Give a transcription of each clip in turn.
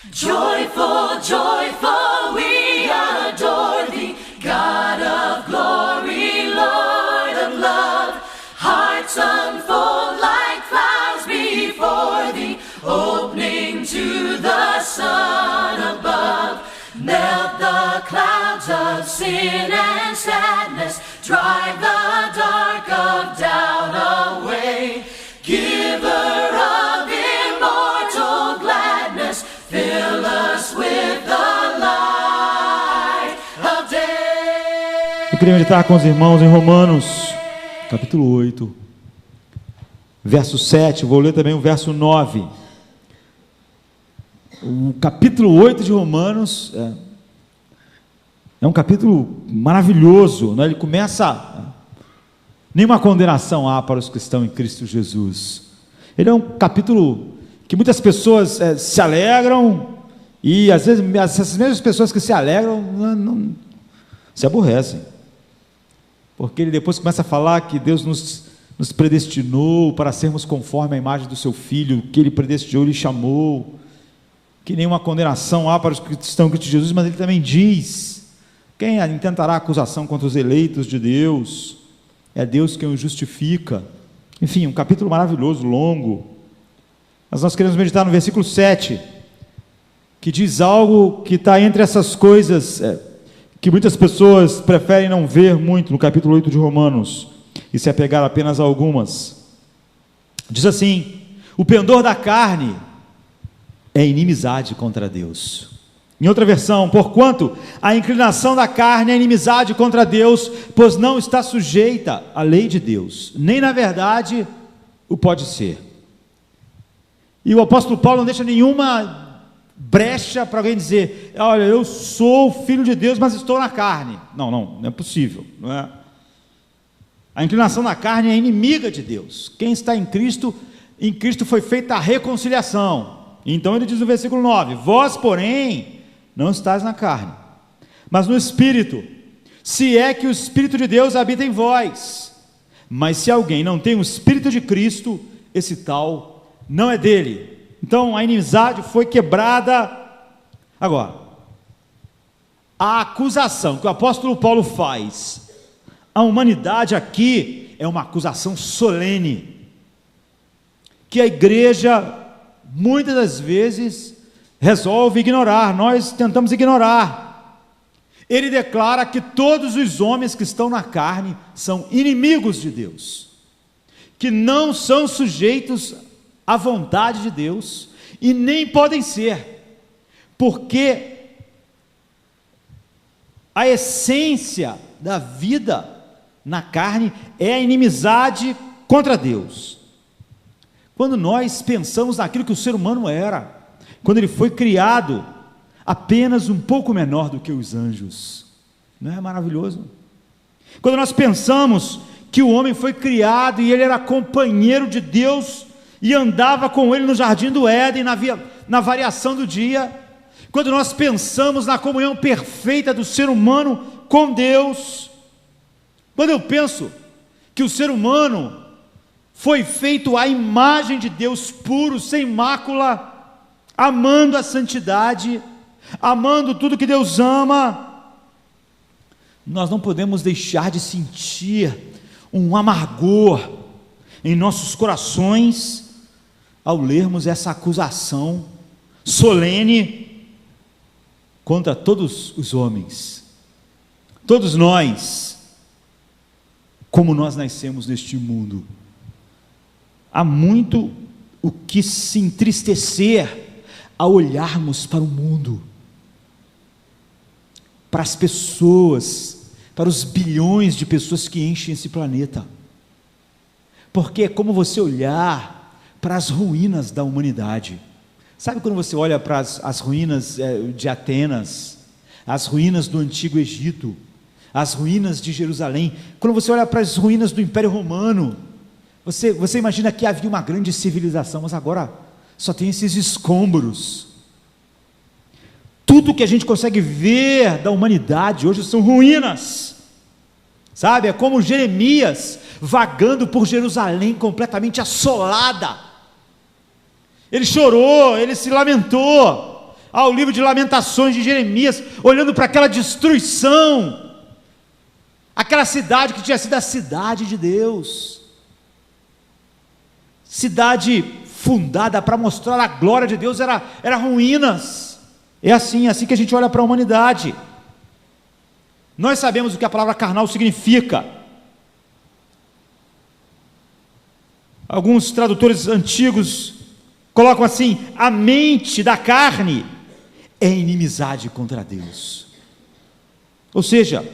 Joyful, joyful, we adore thee, God of glory, Lord of love. Hearts unfold like flowers before thee, opening to the sun above. Melt the clouds of sin and sadness, drive the dark of doubt away. Giver of immortal gladness, fill us with the light of day. Eu queria meditar com os irmãos em Romanos, capítulo 8, verso 7, vou ler também o verso 9. O capítulo 8 de Romanos é um capítulo maravilhoso, né? Ele começa, nenhuma condenação há para os que estão em Cristo Jesus. Ele é um capítulo que muitas pessoas se alegram, e às vezes essas mesmas pessoas que se alegram não se aborrecem, porque ele depois começa a falar que Deus nos predestinou para sermos conforme a imagem do seu Filho, que ele predestinou, ele chamou, que nenhuma condenação há para os que estão em Cristo Jesus, mas ele também diz: quem intentará acusação contra os eleitos de Deus? É Deus quem os justifica. Enfim, um capítulo maravilhoso, longo, mas nós queremos meditar no versículo 7, que diz algo que está entre essas coisas que muitas pessoas preferem não ver muito no capítulo 8 de Romanos, e se apegar apenas a algumas. Diz assim: o pendor da carne é inimizade contra Deus. Em outra versão: porquanto a inclinação da carne é inimizade contra Deus, pois não está sujeita à lei de Deus, nem na verdade o pode ser. E o apóstolo Paulo não deixa nenhuma brecha para alguém dizer: olha, eu sou filho de Deus, mas estou na carne. Não é possível, não é? A inclinação da carne é inimiga de Deus. Quem está em Cristo foi feita a reconciliação. Então ele diz no versículo 9: vós, porém, não estáis na carne, mas no Espírito, se é que o Espírito de Deus habita em vós. Mas se alguém não tem o Espírito de Cristo, esse tal não é dele. Então a inimizade foi quebrada. Agora, a acusação que o apóstolo Paulo faz à humanidade aqui é uma acusação solene, que a igreja muitas das vezes resolve ignorar. Nós tentamos ignorar. Ele declara que todos os homens que estão na carne são inimigos de Deus, que não são sujeitos à vontade de Deus, e nem podem ser, porque a essência da vida na carne é a inimizade contra Deus. Quando nós pensamos naquilo que o ser humano era, quando ele foi criado apenas um pouco menor do que os anjos, não é maravilhoso? Quando nós pensamos que o homem foi criado e ele era companheiro de Deus e andava com ele no jardim do Éden, na variação do dia, quando nós pensamos na comunhão perfeita do ser humano com Deus, quando eu penso que o ser humano foi feito à imagem de Deus puro, sem mácula, amando a santidade, amando tudo que Deus ama, nós não podemos deixar de sentir um amargor em nossos corações ao lermos essa acusação solene contra todos os homens. Todos nós, como nós nascemos neste mundo, há muito o que se entristecer ao olharmos para o mundo, para as pessoas, para os bilhões de pessoas que enchem esse planeta, porque é como você olhar para as ruínas da humanidade. Sabe quando você olha para as ruínas de Atenas, as ruínas do Antigo Egito, as ruínas de Jerusalém, quando você olha para as ruínas do Império Romano, você imagina que havia uma grande civilização, mas agora só tem esses escombros. Tudo que a gente consegue ver da humanidade hoje são ruínas, sabe? É como Jeremias vagando por Jerusalém completamente assolada. Ele chorou, ele se lamentou, ao livro de Lamentações de Jeremias, olhando para aquela destruição, aquela cidade que tinha sido a cidade de Deus, cidade fundada para mostrar a glória de Deus, era ruínas. É assim que a gente olha para a humanidade. Nós sabemos o que a palavra carnal significa. Alguns tradutores antigos colocam assim: a mente da carne é inimizade contra Deus. Ou seja,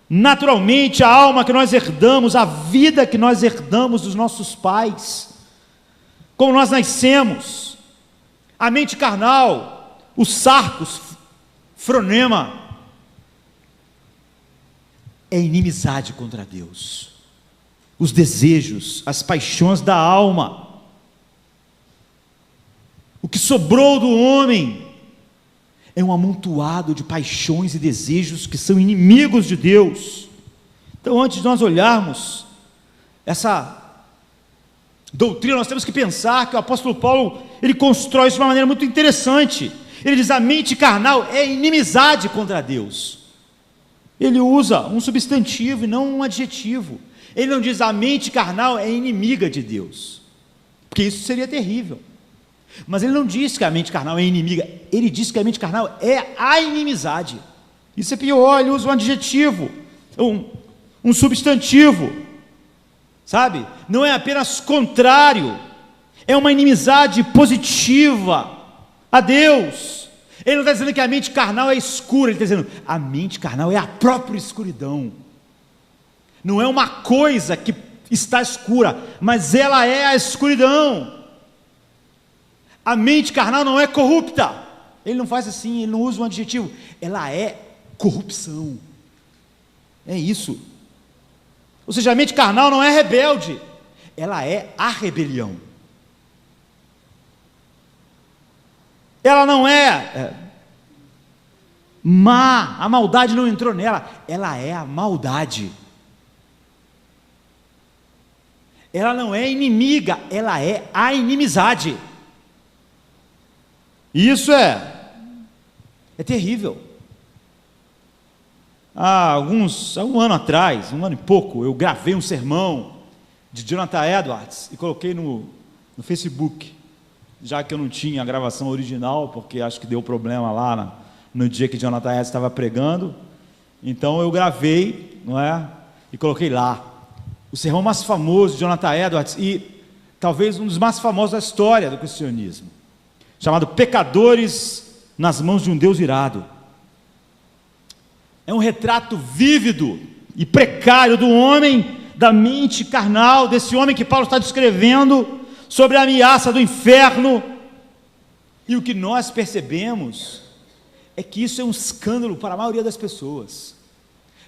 naturalmente a alma que nós herdamos, a vida que nós herdamos dos nossos pais, como nós nascemos, a mente carnal, os sarcos, fronema, é inimizade contra Deus. Os desejos, as paixões da alma, o que sobrou do homem, é um amontoado de paixões e desejos que são inimigos de Deus. Então, antes de nós olharmos essa doutrina, nós temos que pensar que o apóstolo Paulo, ele constrói isso de uma maneira muito interessante. Ele diz: a mente carnal é inimizade contra Deus. Ele usa um substantivo e não um adjetivo. Ele não diz: a mente carnal é inimiga de Deus, porque isso seria terrível. Mas ele não diz que a mente carnal é inimiga, ele diz que a mente carnal é a inimizade. Isso é pior, ele usa um adjetivo, um substantivo, sabe? Não é apenas contrário, é uma inimizade positiva a Deus. Ele não está dizendo que a mente carnal é escura, ele está dizendo: a mente carnal é a própria escuridão. Não é uma coisa que está escura, mas ela é a escuridão. A mente carnal não é corrupta. Ele não faz assim, ele não usa um adjetivo. Ela é corrupção. É isso. Ou seja, a mente carnal não é rebelde, ela é a rebelião. Ela não é má, a maldade não entrou nela, ela é a maldade. Ela não é inimiga, ela é a inimizade. E isso é terrível. Há um ano atrás, um ano e pouco, eu gravei um sermão de Jonathan Edwards e coloquei no Facebook, já que eu não tinha a gravação original, porque acho que deu problema lá no dia que Jonathan Edwards estava pregando. Então eu gravei, não é? E coloquei lá. O sermão mais famoso de Jonathan Edwards, e talvez um dos mais famosos da história do cristianismo, chamado Pecadores nas Mãos de um Deus Irado. É um retrato vívido e precário do homem, da mente carnal, desse homem que Paulo está descrevendo, sobre a ameaça do inferno. E o que nós percebemos é que isso é um escândalo para a maioria das pessoas,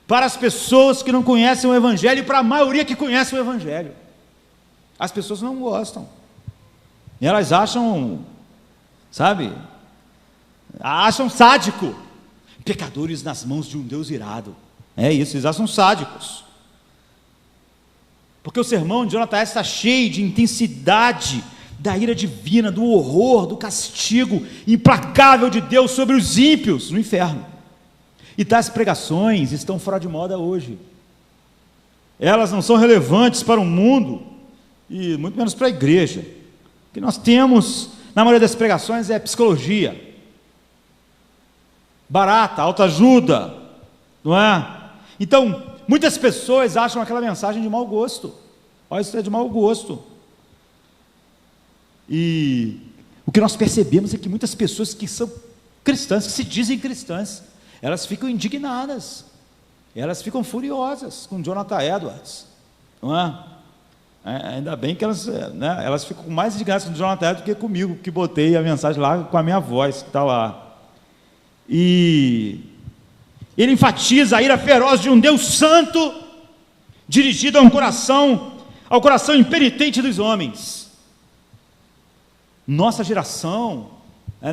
para as pessoas que não conhecem o Evangelho e para a maioria que conhece o Evangelho. As pessoas não gostam, e elas acham, sabe, acham sádico. Pecadores nas mãos de um Deus irado. É isso, eles acham sádicos. Porque o sermão de Jonathan está cheio de intensidade da ira divina, do horror, do castigo implacável de Deus sobre os ímpios no inferno. E tais pregações estão fora de moda hoje. Elas não são relevantes para o mundo e muito menos para a igreja. O que nós temos na maioria das pregações é psicologia barata, autoajuda, não é? Então, muitas pessoas acham aquela mensagem de mau gosto. Olha, isso é de mau gosto. E o que nós percebemos é que muitas pessoas que são cristãs, que se dizem cristãs, elas ficam indignadas, elas ficam furiosas com Jonathan Edwards, não é? Ainda bem que elas ficam mais indignadas com Jonathan Edwards do que comigo, que botei a mensagem lá com a minha voz, que está lá. E ele enfatiza a ira feroz de um Deus santo, dirigido ao coração impenitente dos homens. Nossa geração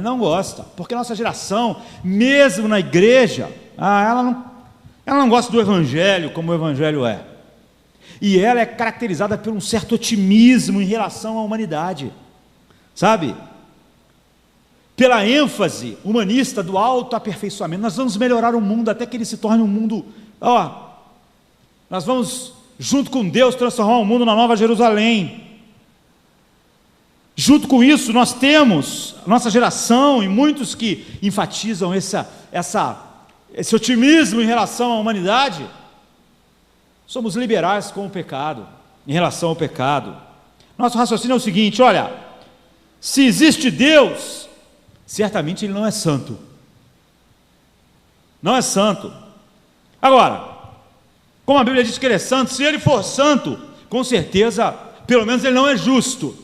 não gosta, porque nossa geração, mesmo na igreja, ela não gosta do Evangelho como o Evangelho é. E ela é caracterizada por um certo otimismo em relação à humanidade, sabe? pela ênfase humanista do autoaperfeiçoamento. Nós vamos melhorar o mundo até que ele se torne um mundo, nós vamos, junto com Deus, transformar o mundo na Nova Jerusalém. Junto com isso, nós temos, nossa geração, e muitos que enfatizam esse otimismo em relação à humanidade, somos liberais com o pecado, em relação ao pecado. Nosso raciocínio é o seguinte: olha, se existe Deus, certamente Ele não é santo. Não é santo. Agora, como a Bíblia diz que Ele é santo, se Ele for santo, com certeza, pelo menos Ele não é justo.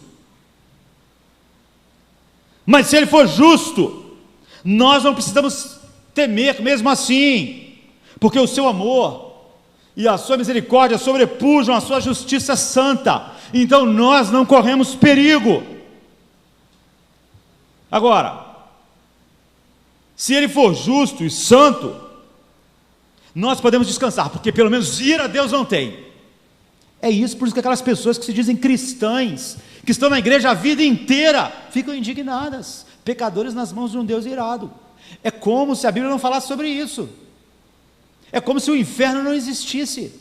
Mas se Ele for justo, nós não precisamos temer mesmo assim, porque o seu amor e a sua misericórdia sobrepujam a sua justiça santa, então nós não corremos perigo. Agora, se Ele for justo e santo, nós podemos descansar, porque pelo menos ira Deus não tem. É isso, por isso que aquelas pessoas que se dizem cristãs, que estão na igreja a vida inteira, ficam indignadas, pecadores nas mãos de um Deus irado. É como se a Bíblia não falasse sobre isso. É como se o inferno não existisse.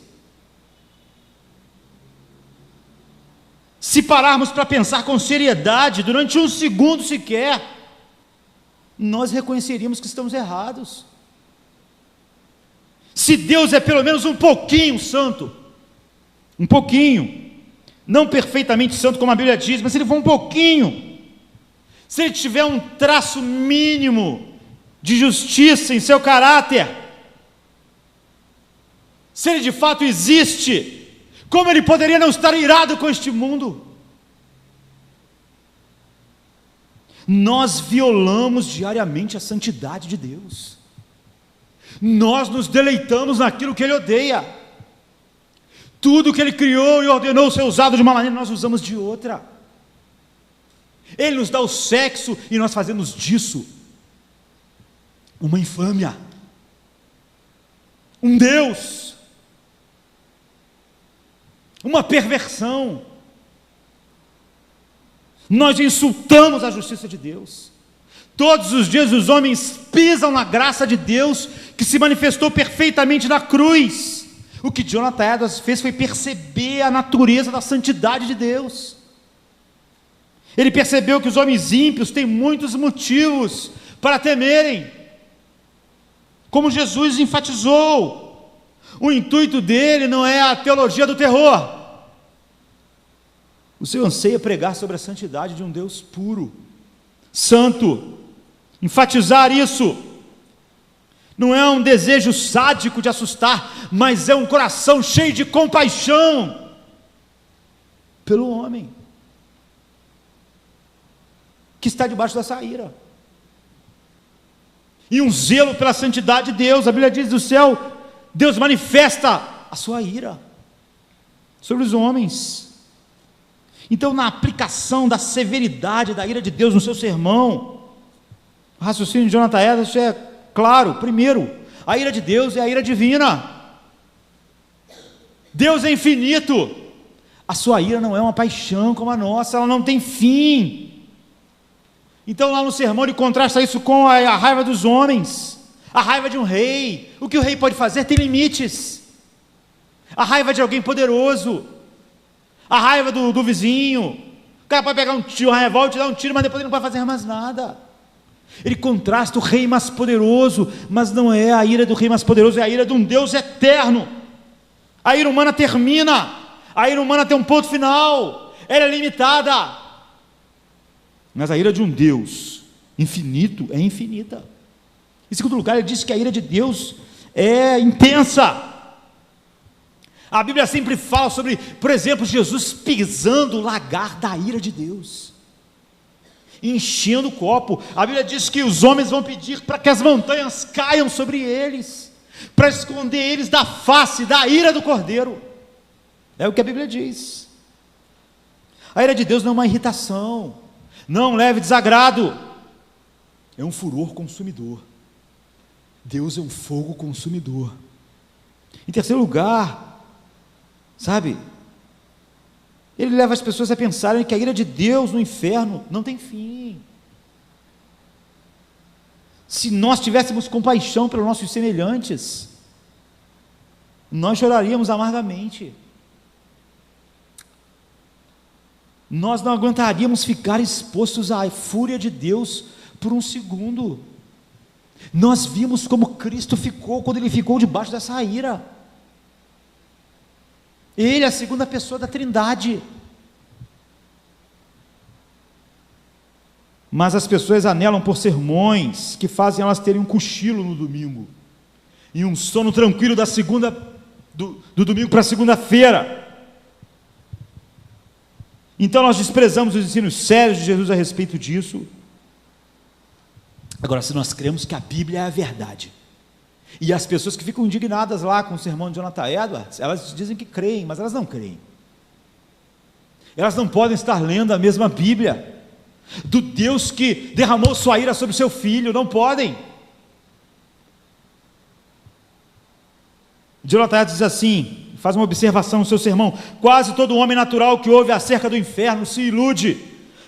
Se pararmos para pensar com seriedade, durante um segundo sequer, nós reconheceríamos que estamos errados. Se Deus é pelo menos um pouquinho santo, um pouquinho, não perfeitamente santo como a Bíblia diz, mas se Ele for um pouquinho, se Ele tiver um traço mínimo de justiça em seu caráter, se Ele de fato existe, como Ele poderia não estar irado com este mundo? Nós violamos diariamente a santidade de Deus, nós nos deleitamos naquilo que Ele odeia, tudo que Ele criou e ordenou ser usado de uma maneira, nós usamos de outra. Ele nos dá o sexo e nós fazemos disso uma infâmia, um Deus, uma perversão. Nós insultamos a justiça de Deus. Todos os dias os homens pisam na graça de Deus, que se manifestou perfeitamente na cruz. O que Jonathan Edwards fez foi perceber a natureza da santidade de Deus. Ele percebeu que os homens ímpios têm muitos motivos para temerem, como Jesus enfatizou. O intuito dele não é a teologia do terror. O seu anseio é pregar sobre a santidade de um Deus puro, santo. Enfatizar isso não é um desejo sádico de assustar, mas é um coração cheio de compaixão pelo homem que está debaixo dessa ira, e um zelo pela santidade de Deus. A Bíblia diz: do céu Deus manifesta a sua ira sobre os homens. Então, na aplicação da severidade da ira de Deus no seu sermão, o raciocínio de Jonathan Edwards é claro. Primeiro, a ira de Deus é a ira divina. Deus é infinito, a sua ira não é uma paixão como a nossa, ela não tem fim. Então lá no sermão ele contrasta isso com a raiva dos homens, a raiva de um rei. O que o rei pode fazer tem limites. A raiva de alguém poderoso, a raiva do vizinho. O cara pode pegar um tiro, uma revolta e dar um tiro, mas depois ele não pode fazer mais nada. Ele contrasta o rei mais poderoso, mas não é a ira do rei mais poderoso, é a ira de um Deus eterno. A ira humana termina, a ira humana tem um ponto final, ela é limitada. Mas a ira de um Deus infinito é infinita. Em segundo lugar, ele diz que a ira de Deus é intensa. A Bíblia sempre fala sobre, por exemplo, Jesus pisando o lagar da ira de Deus, enchendo o copo. A Bíblia diz que os homens vão pedir para que as montanhas caiam sobre eles, para esconder eles da face, da ira do Cordeiro. É o que a Bíblia diz. A ira de Deus não é uma irritação, não é um leve desagrado, é um furor consumidor. Deus é um fogo consumidor. Em terceiro lugar, sabe, ele leva as pessoas a pensarem que a ira de Deus no inferno não tem fim. Se nós tivéssemos compaixão pelos nossos semelhantes, nós choraríamos amargamente. Nós não aguentaríamos ficar expostos à fúria de Deus por um segundo. Nós vimos como Cristo ficou quando Ele ficou debaixo dessa ira. Ele é a segunda pessoa da Trindade. Mas as pessoas anelam por sermões que fazem elas terem um cochilo no domingo e um sono tranquilo do domingo para a segunda-feira. Então nós desprezamos os ensinos sérios de Jesus a respeito disso. Agora, se nós cremos que a Bíblia é a verdade, e as pessoas que ficam indignadas lá com o sermão de Jonathan Edwards, elas dizem que creem, mas elas não creem. Elas não podem estar lendo a mesma Bíblia do Deus que derramou sua ira sobre o seu filho, não podem. Jonathan Edwards diz assim, faz uma observação no seu sermão: quase todo homem natural que ouve acerca do inferno se ilude,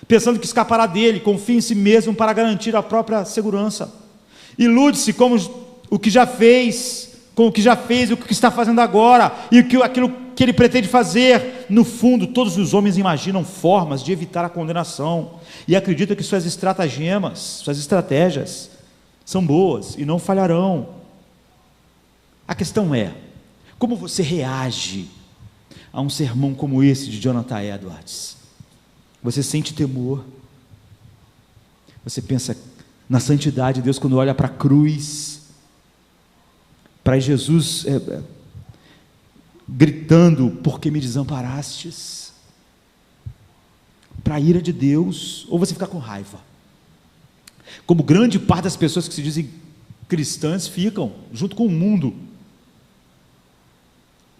pensando que escapará dele, confia em si mesmo para garantir a própria segurança. Ilude-se com o que já fez e o que está fazendo agora, e aquilo que ele pretende fazer. No fundo, todos os homens imaginam formas de evitar a condenação, e acreditam que suas estratagemas, suas estratégias, são boas e não falharão. A questão é, como você reage a um sermão como esse de Jonathan Edwards? Você sente temor? Você pensa na santidade de Deus quando olha para a cruz, para Jesus gritando: por que me desamparastes? Para a ira de Deus? Ou você fica com raiva, como grande parte das pessoas que se dizem cristãs ficam, junto com o mundo?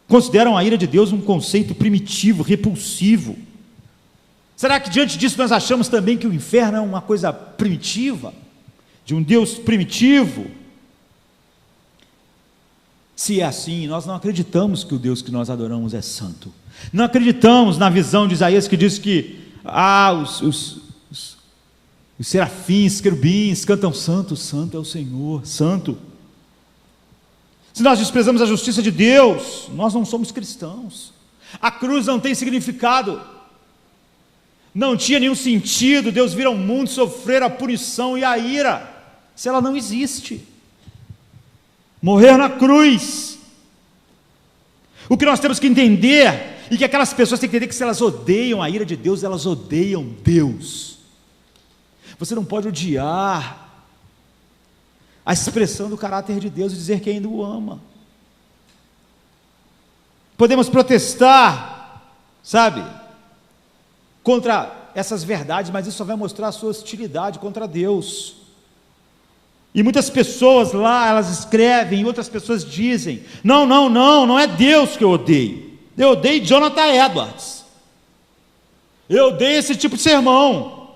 Consideram a ira de Deus um conceito primitivo, repulsivo. Será que diante disso nós achamos também que o inferno é uma coisa primitiva, de um Deus primitivo? Se é assim, nós não acreditamos que o Deus que nós adoramos é santo. Não acreditamos na visão de Isaías que diz que os serafins, querubins cantam: santo, santo é o Senhor, santo. Se nós desprezamos a justiça de Deus, nós não somos cristãos. A cruz não tem significado, não tinha nenhum sentido Deus vir ao mundo sofrer a punição e a ira, se ela não existe. Morrer na cruz. O que nós temos que entender, e que aquelas pessoas têm que entender, que se elas odeiam a ira de Deus, elas odeiam Deus. Você não pode odiar a expressão do caráter de Deus e dizer que ainda o ama. Podemos protestar, sabe, contra essas verdades, mas isso só vai mostrar a sua hostilidade contra Deus. E muitas pessoas lá, elas escrevem, e outras pessoas dizem: não é Deus que eu odeio Jonathan Edwards, eu odeio esse tipo de sermão,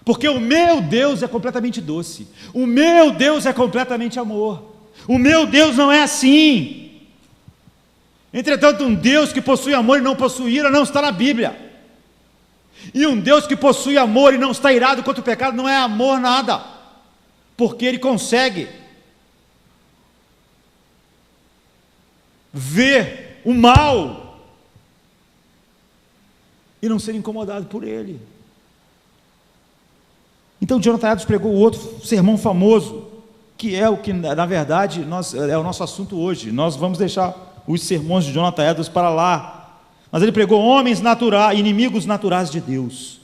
porque o meu Deus é completamente doce, o meu Deus é completamente amor, o meu Deus não é assim. Entretanto, um Deus que possui amor e não possui ira não está na Bíblia, e um Deus que possui amor e não está irado contra o pecado não é amor nada, porque Ele consegue ver o mal e não ser incomodado por ele. Então Jonathan Edwards pregou outro sermão famoso, que é o que na verdade é o nosso assunto hoje. Nós vamos deixar os sermões de Jonathan Edwards para lá, mas ele pregou homens naturais, inimigos naturais de Deus.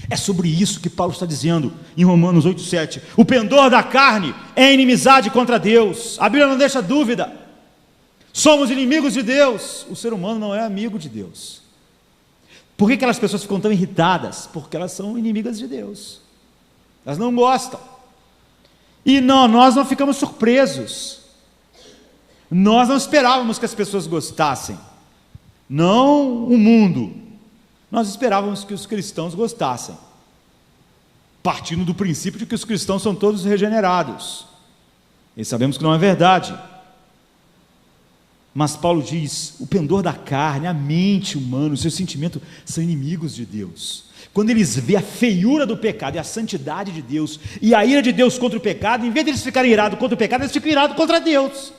É sobre isso que Paulo está dizendo em Romanos 8,7. O pendor da carne é inimizade contra Deus. A Bíblia não deixa dúvida. Somos inimigos de Deus. O ser humano não é amigo de Deus. Por que aquelas pessoas ficam tão irritadas? Porque elas são inimigas de Deus. Elas não gostam. E nós não ficamos surpresos. Nós não esperávamos que as pessoas gostassem. Não o mundo. Nós esperávamos que os cristãos gostassem, partindo do princípio de que os cristãos são todos regenerados, e sabemos que não é verdade. Mas Paulo diz: o pendor da carne, a mente humana, o seu sentimento são inimigos de Deus. quando eles veem a feiura do pecado e a santidade de Deus, e a ira de Deus contra o pecado, em vez de eles ficarem irados contra o pecado, eles ficam irados contra Deus.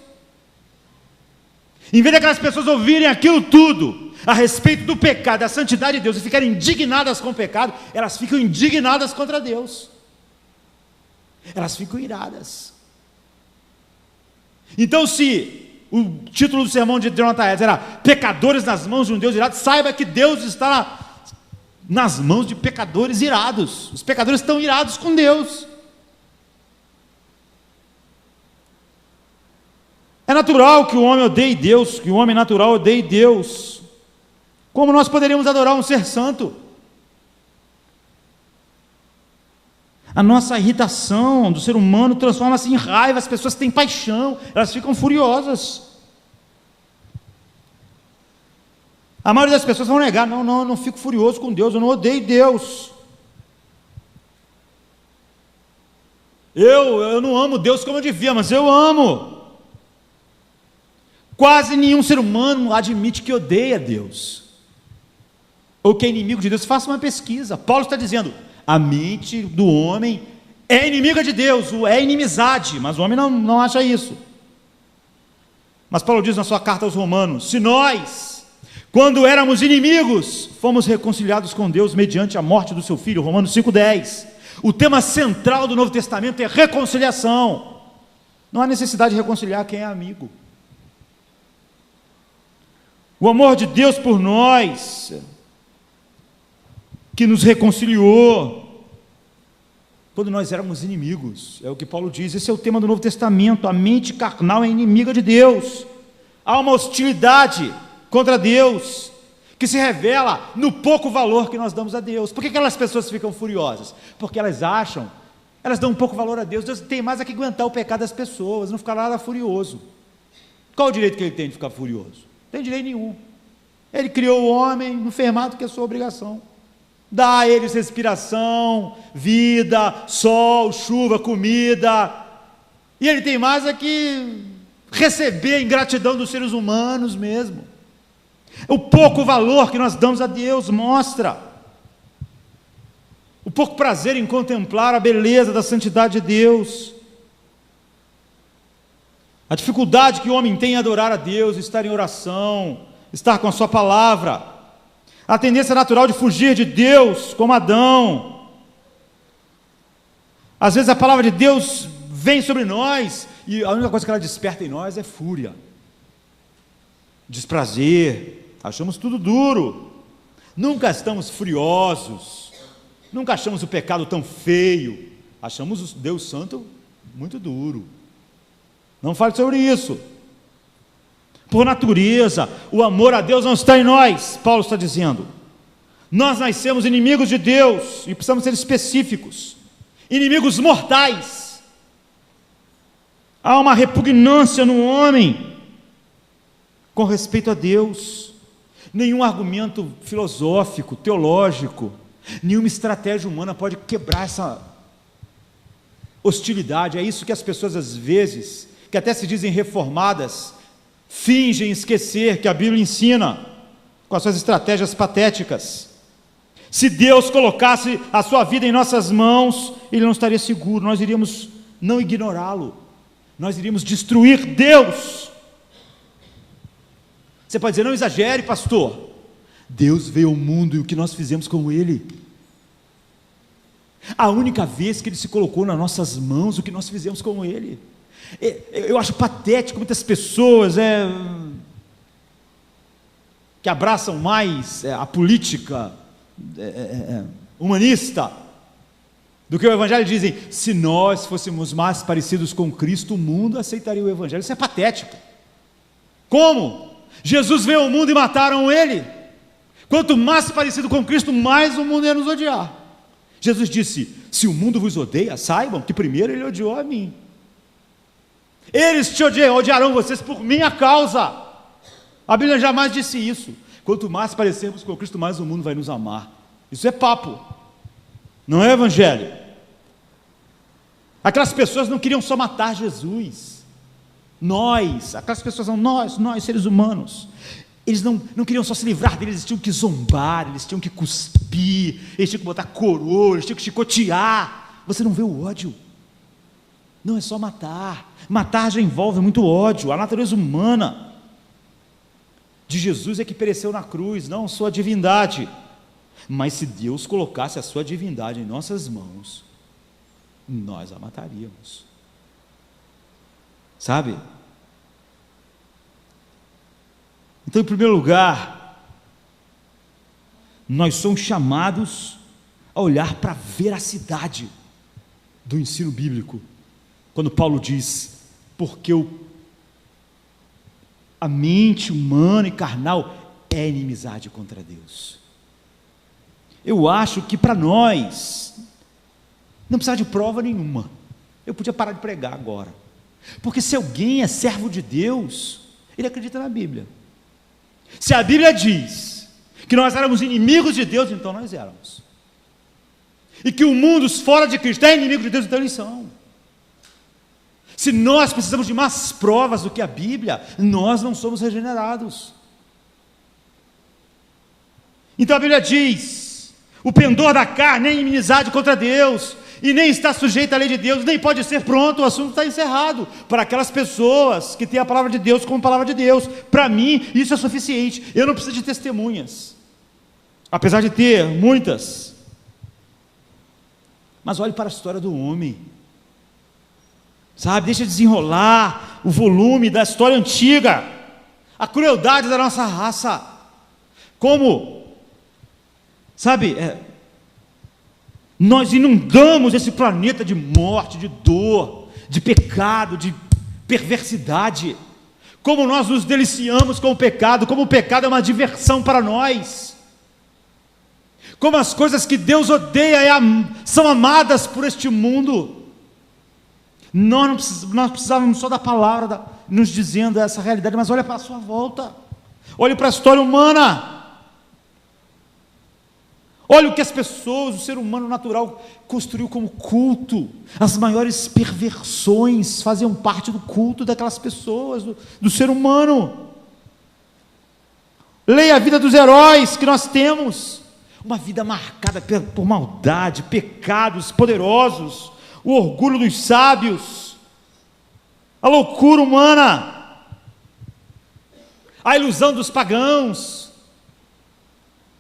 Em vez de aquelas pessoas ouvirem aquilo tudo, a respeito do pecado, da santidade de Deus, e ficarem indignadas com o pecado, elas ficam indignadas contra Deus. Elas ficam iradas. Então, se o título do sermão de Jonathan Edwards era pecadores nas mãos de um Deus irado, saiba que Deus está nas mãos de pecadores irados. Os pecadores estão irados com Deus. É natural que o homem odeie Deus, que o homem natural odeie Deus. Como nós poderíamos adorar um ser santo? A nossa irritação do ser humano transforma-se em raiva, as pessoas têm paixão, elas ficam furiosas. A maioria das pessoas vão negar, não, eu não fico furioso com Deus, eu não odeio Deus. Eu não amo Deus como eu devia, mas eu amo. Quase nenhum ser humano admite que odeia Deus, ou que é inimigo de Deus. Faça uma pesquisa. Paulo está dizendo, a mente do homem é inimiga de Deus, é inimizade, mas o homem não acha isso. Mas Paulo diz na sua carta aos Romanos, se nós, quando éramos inimigos, fomos reconciliados com Deus mediante a morte do seu Filho, Romanos 5,10, o tema central do Novo Testamento é reconciliação. Não há necessidade de reconciliar quem é amigo. O amor de Deus por nós, que nos reconciliou, quando nós éramos inimigos, é o que Paulo diz, esse é o tema do Novo Testamento, a mente carnal é inimiga de Deus, há uma hostilidade contra Deus, que se revela no pouco valor que nós damos a Deus. Por que aquelas pessoas ficam furiosas? Porque elas dão um pouco valor a Deus, Deus tem mais a que aguentar o pecado das pessoas, não ficar nada furioso. Qual o direito que ele tem de ficar furioso? Não tem direito nenhum. Ele criou o homem, não fez mais do que a sua obrigação. Dá a eles respiração, vida, sol, chuva, comida. E ele tem mais a que receber a ingratidão dos seres humanos mesmo. O pouco valor que nós damos a Deus mostra o pouco prazer em contemplar a beleza da santidade de Deus. A dificuldade que o homem tem em adorar a Deus, estar em oração, estar com a sua palavra, a tendência natural de fugir de Deus, como Adão. Às vezes a palavra de Deus vem sobre nós, e a única coisa que ela desperta em nós é fúria, desprazer, achamos tudo duro, nunca estamos furiosos, nunca achamos o pecado tão feio, achamos o Deus Santo muito duro. Não fale sobre isso. Por natureza, o amor a Deus não está em nós, Paulo está dizendo. Nós nascemos inimigos de Deus, e precisamos ser específicos, inimigos mortais. Há uma repugnância no homem com respeito a Deus. Nenhum argumento filosófico, teológico, nenhuma estratégia humana pode quebrar essa hostilidade. É isso que as pessoas às vezes, que até se dizem reformadas, fingem esquecer que a Bíblia ensina, com as suas estratégias patéticas. Se Deus colocasse a sua vida em nossas mãos, Ele não estaria seguro, nós iríamos não ignorá-lo, nós iríamos destruir Deus. Você pode dizer, não exagere, pastor, Deus veio ao mundo e o que nós fizemos com Ele? A única vez que Ele se colocou nas nossas mãos, o que nós fizemos com Ele? Eu acho patético muitas pessoas que abraçam mais a política humanista do que o Evangelho, dizem, se nós fôssemos mais parecidos com Cristo, o mundo aceitaria o Evangelho. Isso é patético. Como? Jesus veio ao mundo e mataram Ele. Quanto mais parecido com Cristo, mais o mundo ia nos odiar. Jesus disse, se o mundo vos odeia, saibam que primeiro Ele odiou a mim. Eles te odiarão vocês por minha causa. A Bíblia jamais disse isso. Quanto mais parecermos com Cristo, mais o mundo vai nos amar. Isso é papo, não é Evangelho. Aquelas pessoas não queriam só matar Jesus. Aquelas pessoas são nós seres humanos. Eles não queriam só se livrar deles, eles tinham que zombar, eles tinham que cuspir, eles tinham que botar coroa, eles tinham que chicotear. Você não vê o ódio? Não é só matar. Matar já envolve muito ódio. A natureza humana de Jesus é que pereceu na cruz, não sua divindade. Mas se Deus colocasse a sua divindade em nossas mãos, nós a mataríamos. Sabe? Então, em primeiro lugar, nós somos chamados a olhar para a veracidade do ensino bíblico. Quando Paulo diz, porque a mente humana e carnal é inimizade contra Deus. Eu acho que para nós, não precisa de prova nenhuma. Eu podia parar de pregar agora. Porque se alguém é servo de Deus, ele acredita na Bíblia. Se a Bíblia diz que nós éramos inimigos de Deus, então nós éramos. E que o mundo fora de Cristo é inimigo de Deus, então eles são. Se nós precisamos de mais provas do que a Bíblia, nós não somos regenerados. Então a Bíblia diz, o pendor da carne é inimizade contra Deus, e nem está sujeito à lei de Deus, nem pode ser pronto, o assunto está encerrado, para aquelas pessoas que têm a palavra de Deus como palavra de Deus. Para mim, isso é suficiente, eu não preciso de testemunhas, apesar de ter muitas. Mas olhe para a história do homem, sabe, deixa desenrolar o volume da história antiga, a crueldade da nossa raça, como, sabe, nós inundamos esse planeta de morte, de dor, de pecado, de perversidade, como nós nos deliciamos com o pecado, como o pecado é uma diversão para nós, como as coisas que Deus odeia são amadas por este mundo. Nós precisávamos só da palavra nos dizendo essa realidade, mas olha para a sua volta, olhe para a história humana, olha o que as pessoas, o ser humano natural construiu como culto. As maiores perversões faziam parte do culto daquelas pessoas, do ser humano. Leia a vida dos heróis que nós temos, uma vida marcada por maldade, pecados poderosos, o orgulho dos sábios, a loucura humana, a ilusão dos pagãos,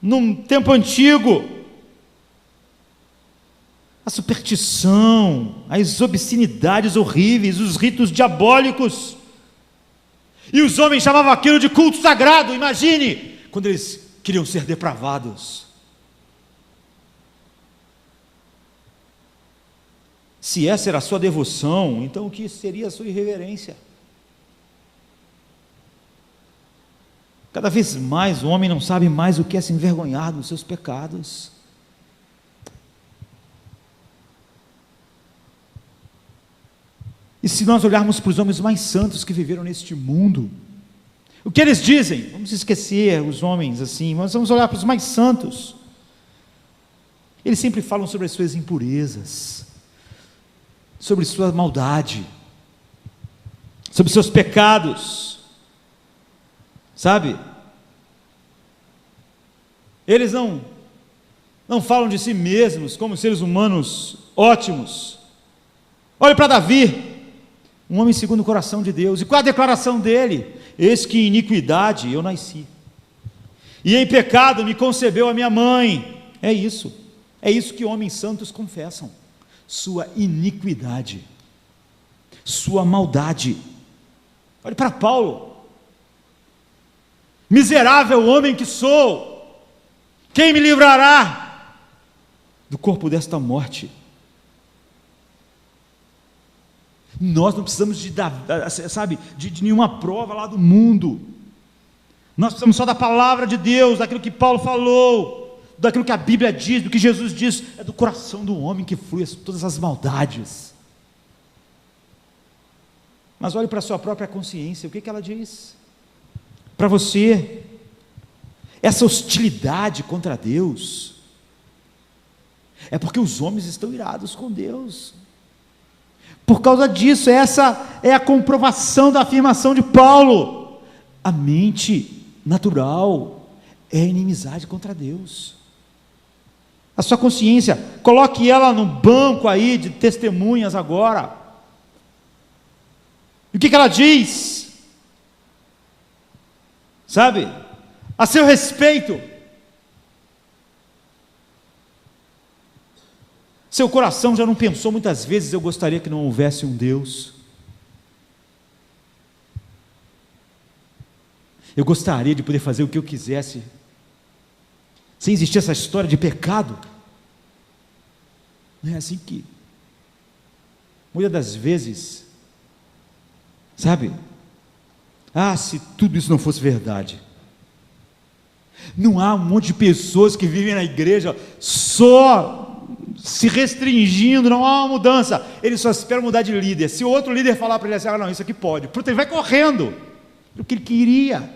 num tempo antigo, a superstição, as obscenidades horríveis, os ritos diabólicos, e os homens chamavam aquilo de culto sagrado. Imagine, quando eles queriam ser depravados. Se essa era a sua devoção, então o que seria a sua irreverência? Cada vez mais o homem não sabe mais o que é se envergonhar dos seus pecados. E se nós olharmos para os homens mais santos que viveram neste mundo, o que eles dizem? Vamos esquecer os homens assim, mas vamos olhar para os mais santos. Eles sempre falam sobre as suas impurezas, sobre sua maldade, sobre seus pecados, sabe? Eles não falam de si mesmos como seres humanos ótimos. Olhe para Davi, um homem segundo o coração de Deus, e qual a declaração dele? Eis que em iniquidade eu nasci, e em pecado me concebeu a minha mãe. É isso que homens santos confessam, sua iniquidade, sua maldade. Olhe para Paulo, miserável homem que sou, quem me livrará do corpo desta morte? Nós não precisamos de nenhuma prova lá do mundo, nós precisamos só da palavra de Deus, daquilo que Paulo falou, daquilo que a Bíblia diz, do que Jesus diz. É do coração do homem que flui todas as maldades. Mas olhe para a sua própria consciência, o que ela diz? Para você, essa hostilidade contra Deus, é porque os homens estão irados com Deus. Por causa disso, essa é a comprovação da afirmação de Paulo. A mente natural é inimizade contra Deus. A sua consciência, coloque ela no banco aí de testemunhas agora. E o que ela diz? Sabe? A seu respeito. Seu coração já não pensou muitas vezes: eu gostaria que não houvesse um Deus. Eu gostaria de poder fazer o que eu quisesse, sem existir essa história de pecado. Não é assim que, muitas das vezes, sabe? Se tudo isso não fosse verdade. Não há um monte de pessoas que vivem na igreja só se restringindo, não há uma mudança. Ele só espera mudar de líder. Se o outro líder falar para ele assim: não, isso aqui pode, ele vai correndo o que ele queria.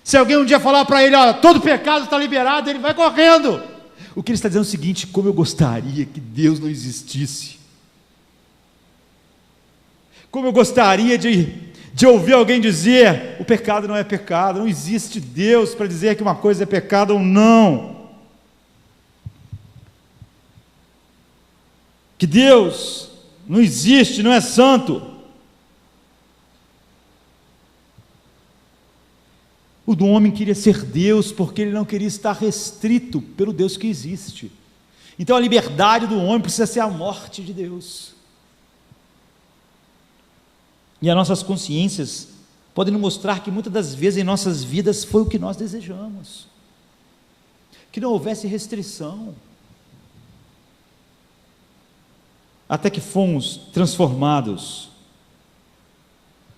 Se alguém um dia falar para ele: todo pecado está liberado, ele vai correndo. O que ele está dizendo é o seguinte: como eu gostaria que Deus não existisse. Como eu gostaria de ouvir alguém dizer: o pecado não é pecado, não existe Deus para dizer que uma coisa é pecado ou não. Que Deus não existe, não é santo. O do homem queria ser Deus porque ele não queria estar restrito pelo Deus que existe. Então a liberdade do homem precisa ser a morte de Deus. E as nossas consciências podem nos mostrar que muitas das vezes em nossas vidas foi o que nós desejamos. Que não houvesse restrição. Até que fomos transformados.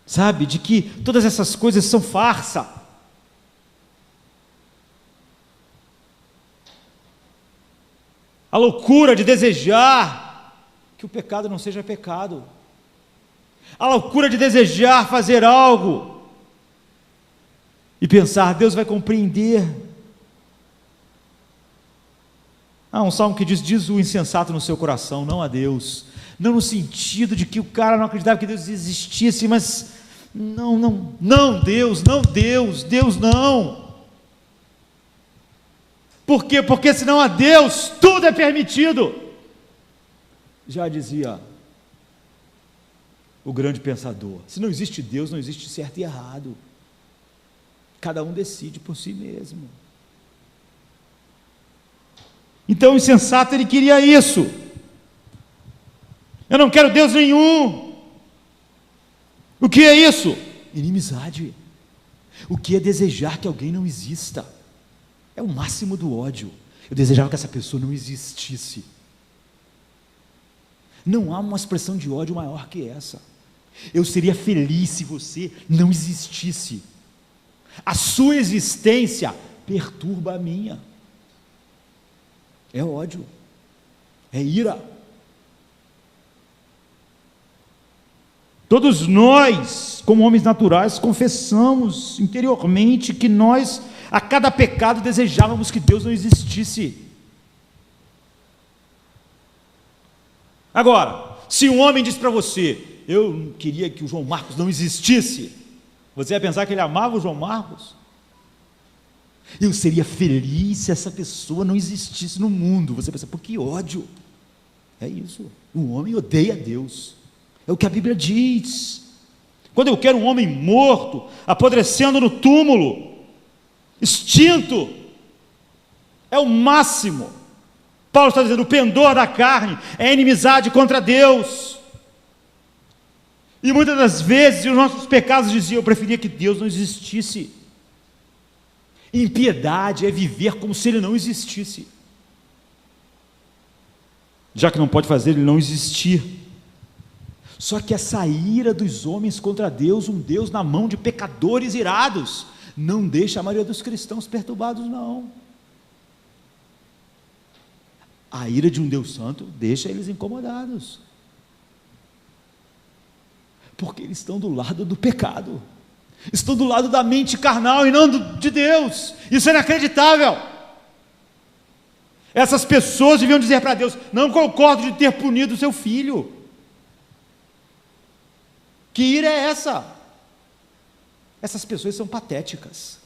Sabe, de que todas essas coisas são farsa. A loucura de desejar que o pecado não seja pecado. A loucura de desejar fazer algo e pensar: Deus vai compreender. Um salmo que diz o insensato no seu coração, não a Deus. Não no sentido de que o cara não acreditava que Deus existisse, mas não, Deus não. Por quê? Porque senão a Deus tudo é permitido. Já dizia o grande pensador: se não existe Deus, não existe certo e errado. Cada um decide por si mesmo. Então o insensato, ele queria isso. Eu não quero Deus nenhum. O que é isso? Inimizade. O que é desejar que alguém não exista? É o máximo do ódio. Eu desejava que essa pessoa não existisse. Não há uma expressão de ódio maior que essa. Eu seria feliz se você não existisse. A sua existência perturba a minha. É ódio, é ira. Todos nós, como homens naturais, confessamos interiormente que nós, a cada pecado, desejávamos que Deus não existisse. Agora, se um homem diz para você: eu queria que o João Marcos não existisse, você ia pensar que ele amava o João Marcos? Eu seria feliz se essa pessoa não existisse no mundo. Você pensa: por que ódio? É isso, o homem odeia Deus. É o que a Bíblia diz. Quando eu quero um homem morto, apodrecendo no túmulo, extinto, é o máximo. Paulo está dizendo: o pendor da carne é inimizade contra Deus. E muitas das vezes os nossos pecados diziam: eu preferia que Deus não existisse. Impiedade é viver como se ele não existisse, já que não pode fazer ele não existir. Só que essa ira dos homens contra Deus, um Deus na mão de pecadores irados, não deixa a maioria dos cristãos perturbados, não. A ira de um Deus santo deixa eles incomodados, porque eles estão do lado do pecado, estão do lado da mente carnal e não de Deus. Isso é inacreditável. Essas pessoas deviam dizer para Deus: não concordo de ter punido o seu filho. Que ira é essa? Essas pessoas são patéticas.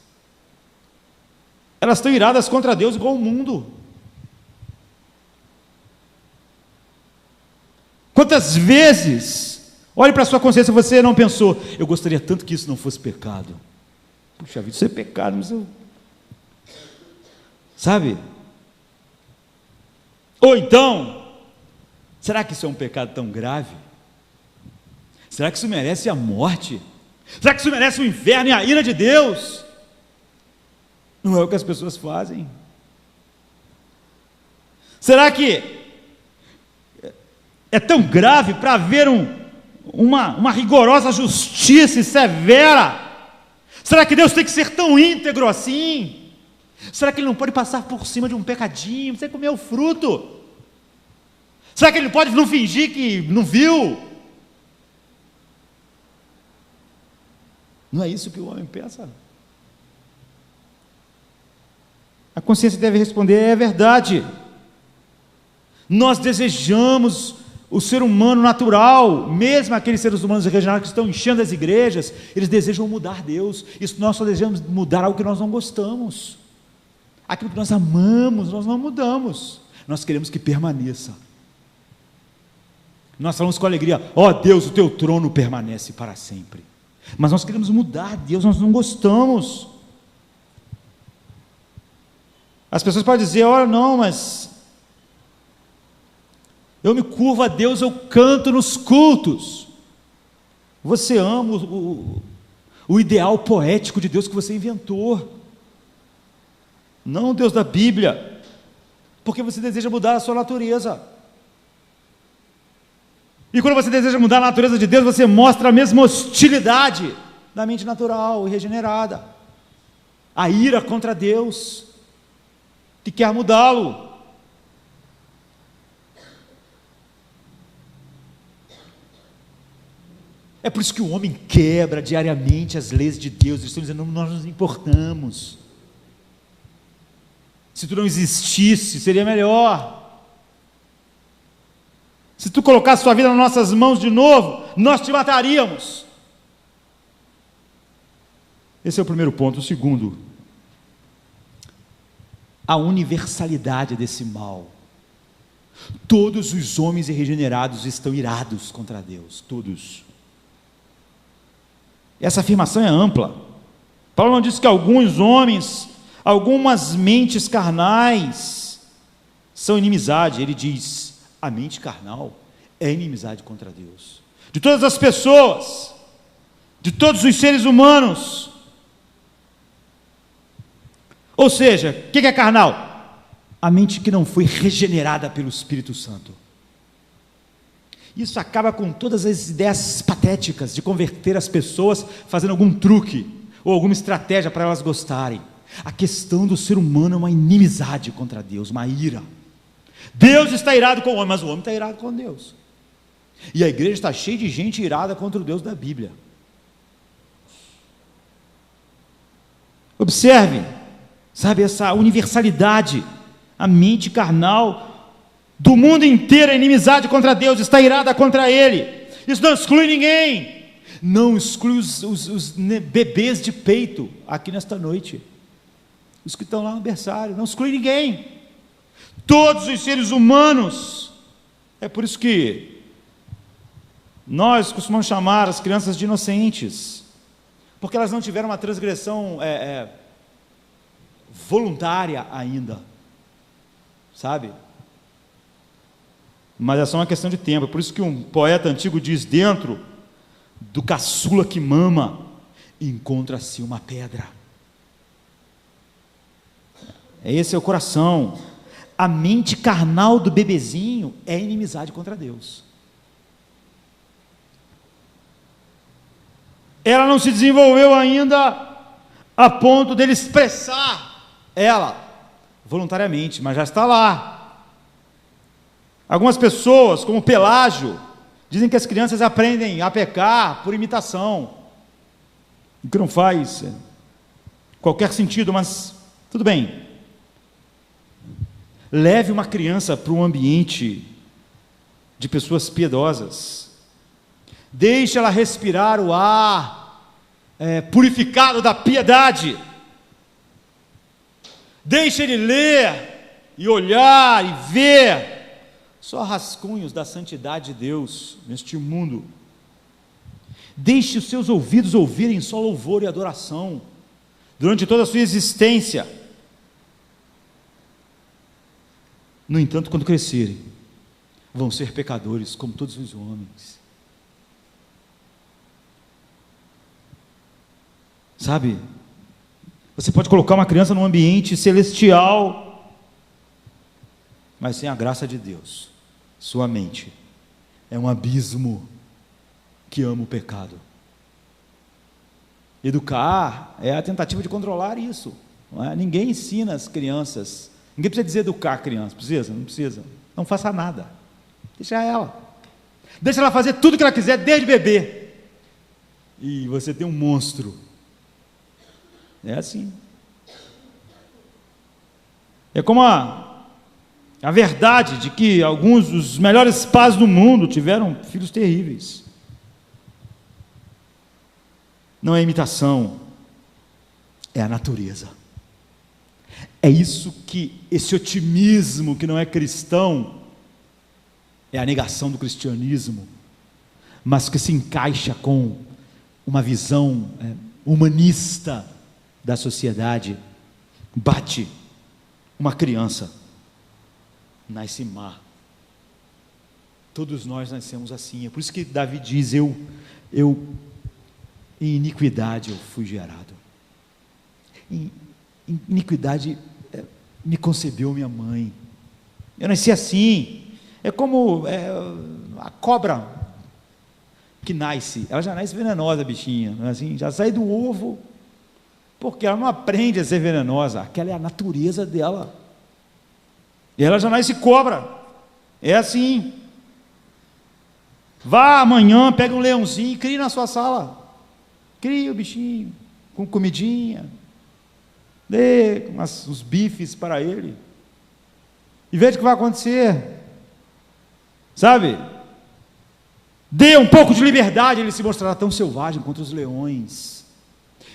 Elas estão iradas contra Deus igual o mundo. Quantas vezes, olhe para a sua consciência, você não pensou, eu gostaria tanto que isso não fosse pecado. Puxa vida, isso é pecado, mas eu... Sabe? Ou então, será que isso é um pecado tão grave? Será que isso merece a morte? Será que isso merece o inferno e a ira de Deus? Não é o que as pessoas fazem. Será que é tão grave para haver uma rigorosa justiça e severa? Será que Deus tem que ser tão íntegro assim? Será que Ele não pode passar por cima de um pecadinho? Você comeu o fruto? Será que Ele pode não fingir que não viu? Não é isso que o homem pensa? A consciência deve responder, é verdade. Nós desejamos o ser humano natural, mesmo aqueles seres humanos regenerados que estão enchendo as igrejas, eles desejam mudar Deus. Isso, nós só desejamos mudar algo que nós não gostamos. Aquilo que nós amamos, nós não mudamos. Nós queremos que permaneça. Nós falamos com alegria, ó Deus, o teu trono permanece para sempre. Mas nós queremos mudar Deus, nós não gostamos. As pessoas podem dizer, olha, não, mas eu me curvo a Deus, eu canto nos cultos. Você ama o ideal poético de Deus que você inventou, não o Deus da Bíblia, porque você deseja mudar a sua natureza. E quando você deseja mudar a natureza de Deus, você mostra a mesma hostilidade da mente natural e regenerada, a ira contra Deus, que quer mudá-lo. É por isso que o homem quebra diariamente as leis de Deus. Eles estão dizendo, nós nos importamos. Se tu não existisse, seria melhor. Se tu colocasse sua vida nas nossas mãos de novo, nós te mataríamos. Esse é o primeiro ponto. O segundo, a universalidade desse mal. Todos os homens regenerados estão irados contra Deus, todos. Essa afirmação é ampla. Paulo não diz que alguns homens, algumas mentes carnais são inimizade. Ele diz, a mente carnal é inimizade contra Deus. De todas as pessoas, de todos os seres humanos. Ou seja, o que é carnal? A mente que não foi regenerada pelo Espírito Santo. Isso acaba com todas as ideias patéticas de converter as pessoas fazendo algum truque ou alguma estratégia para elas gostarem. A questão do ser humano é uma inimizade contra Deus, uma ira. Deus está irado com o homem, mas o homem está irado com Deus. E a igreja está cheia de gente irada contra o Deus da Bíblia. Observe, sabe, essa universalidade, a mente carnal do mundo inteiro é inimizade contra Deus, está irada contra Ele. Isso não exclui ninguém, não exclui os bebês de peito aqui nesta noite, os que estão lá no berçário, não exclui ninguém, todos os seres humanos. É por isso que nós costumamos chamar as crianças de inocentes, porque elas não tiveram uma transgressão voluntária ainda, sabe? Mas é só uma questão de tempo. É por isso que um poeta antigo diz, dentro do caçula que mama, encontra-se uma pedra. Esse é o coração. A mente carnal do bebezinho é inimizade contra Deus. Ela não se desenvolveu ainda a ponto dele expressar ela voluntariamente, mas já está lá. Algumas pessoas, como Pelágio, dizem que as crianças aprendem a pecar por imitação, o que não faz qualquer sentido, mas tudo bem. Leve uma criança para um ambiente de pessoas piedosas, deixe ela respirar o ar purificado da piedade. Deixe ele ler e olhar e ver só rascunhos da santidade de Deus neste mundo. Deixe os seus ouvidos ouvirem só louvor e adoração durante toda a sua existência. No entanto, quando crescerem, vão ser pecadores como todos os homens. Sabe? Você pode colocar uma criança num ambiente celestial, mas sem a graça de Deus, sua mente é um abismo que ama o pecado. Educar é a tentativa de controlar isso. Não é? Ninguém ensina as crianças. Ninguém precisa dizer educar a criança. Precisa? Não precisa. Não faça nada. Deixa ela. Deixa ela fazer tudo que ela quiser desde bebê. E você tem um monstro. É assim. É como a verdade de que alguns dos melhores pais do mundo tiveram filhos terríveis. Não é imitação, é a natureza. É isso que, esse otimismo que não é cristão, é a negação do cristianismo, mas que se encaixa com uma visão humanista da sociedade. Bate uma criança, nasce má. Todos nós nascemos assim. É por isso que Davi diz: eu em iniquidade eu fui gerado. Em iniquidade me concebeu minha mãe. Eu nasci assim. É como a cobra que nasce. Ela já nasce venenosa, bichinha. Não é assim? Já sai do ovo, porque ela não aprende a ser venenosa. Aquela é a natureza dela. E ela já nasce cobra. É assim. Vá amanhã, pega um leãozinho e crie na sua sala. Cria o bichinho, com comidinha, dê uns bifes para ele, e veja o que vai acontecer, sabe? Dê um pouco de liberdade, ele se mostrará tão selvagem quanto os leões.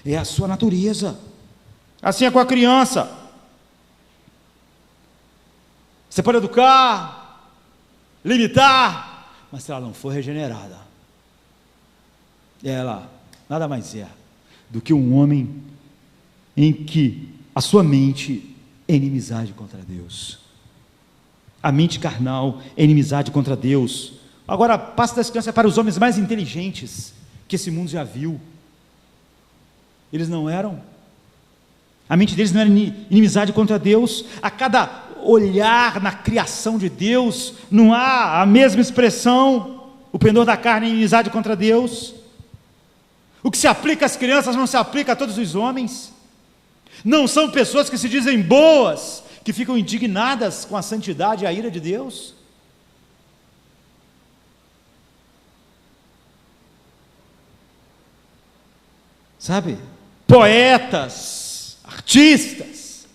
É a sua natureza. Assim é com a criança. Você pode educar, limitar, mas se ela não for regenerada, ela nada mais é do que um homem em que a sua mente é inimizade contra Deus. A mente carnal é inimizade contra Deus. Agora, passe das crianças para os homens mais inteligentes que esse mundo já viu. Eles não eram. A mente deles não era inimizade contra Deus. A cada olhar na criação de Deus, não há a mesma expressão. O pendor da carne é inimizade contra Deus. O que se aplica às crianças não se aplica a todos os homens. Não são pessoas que se dizem boas, que ficam indignadas com a santidade e a ira de Deus. Sabe? Poetas, artistas,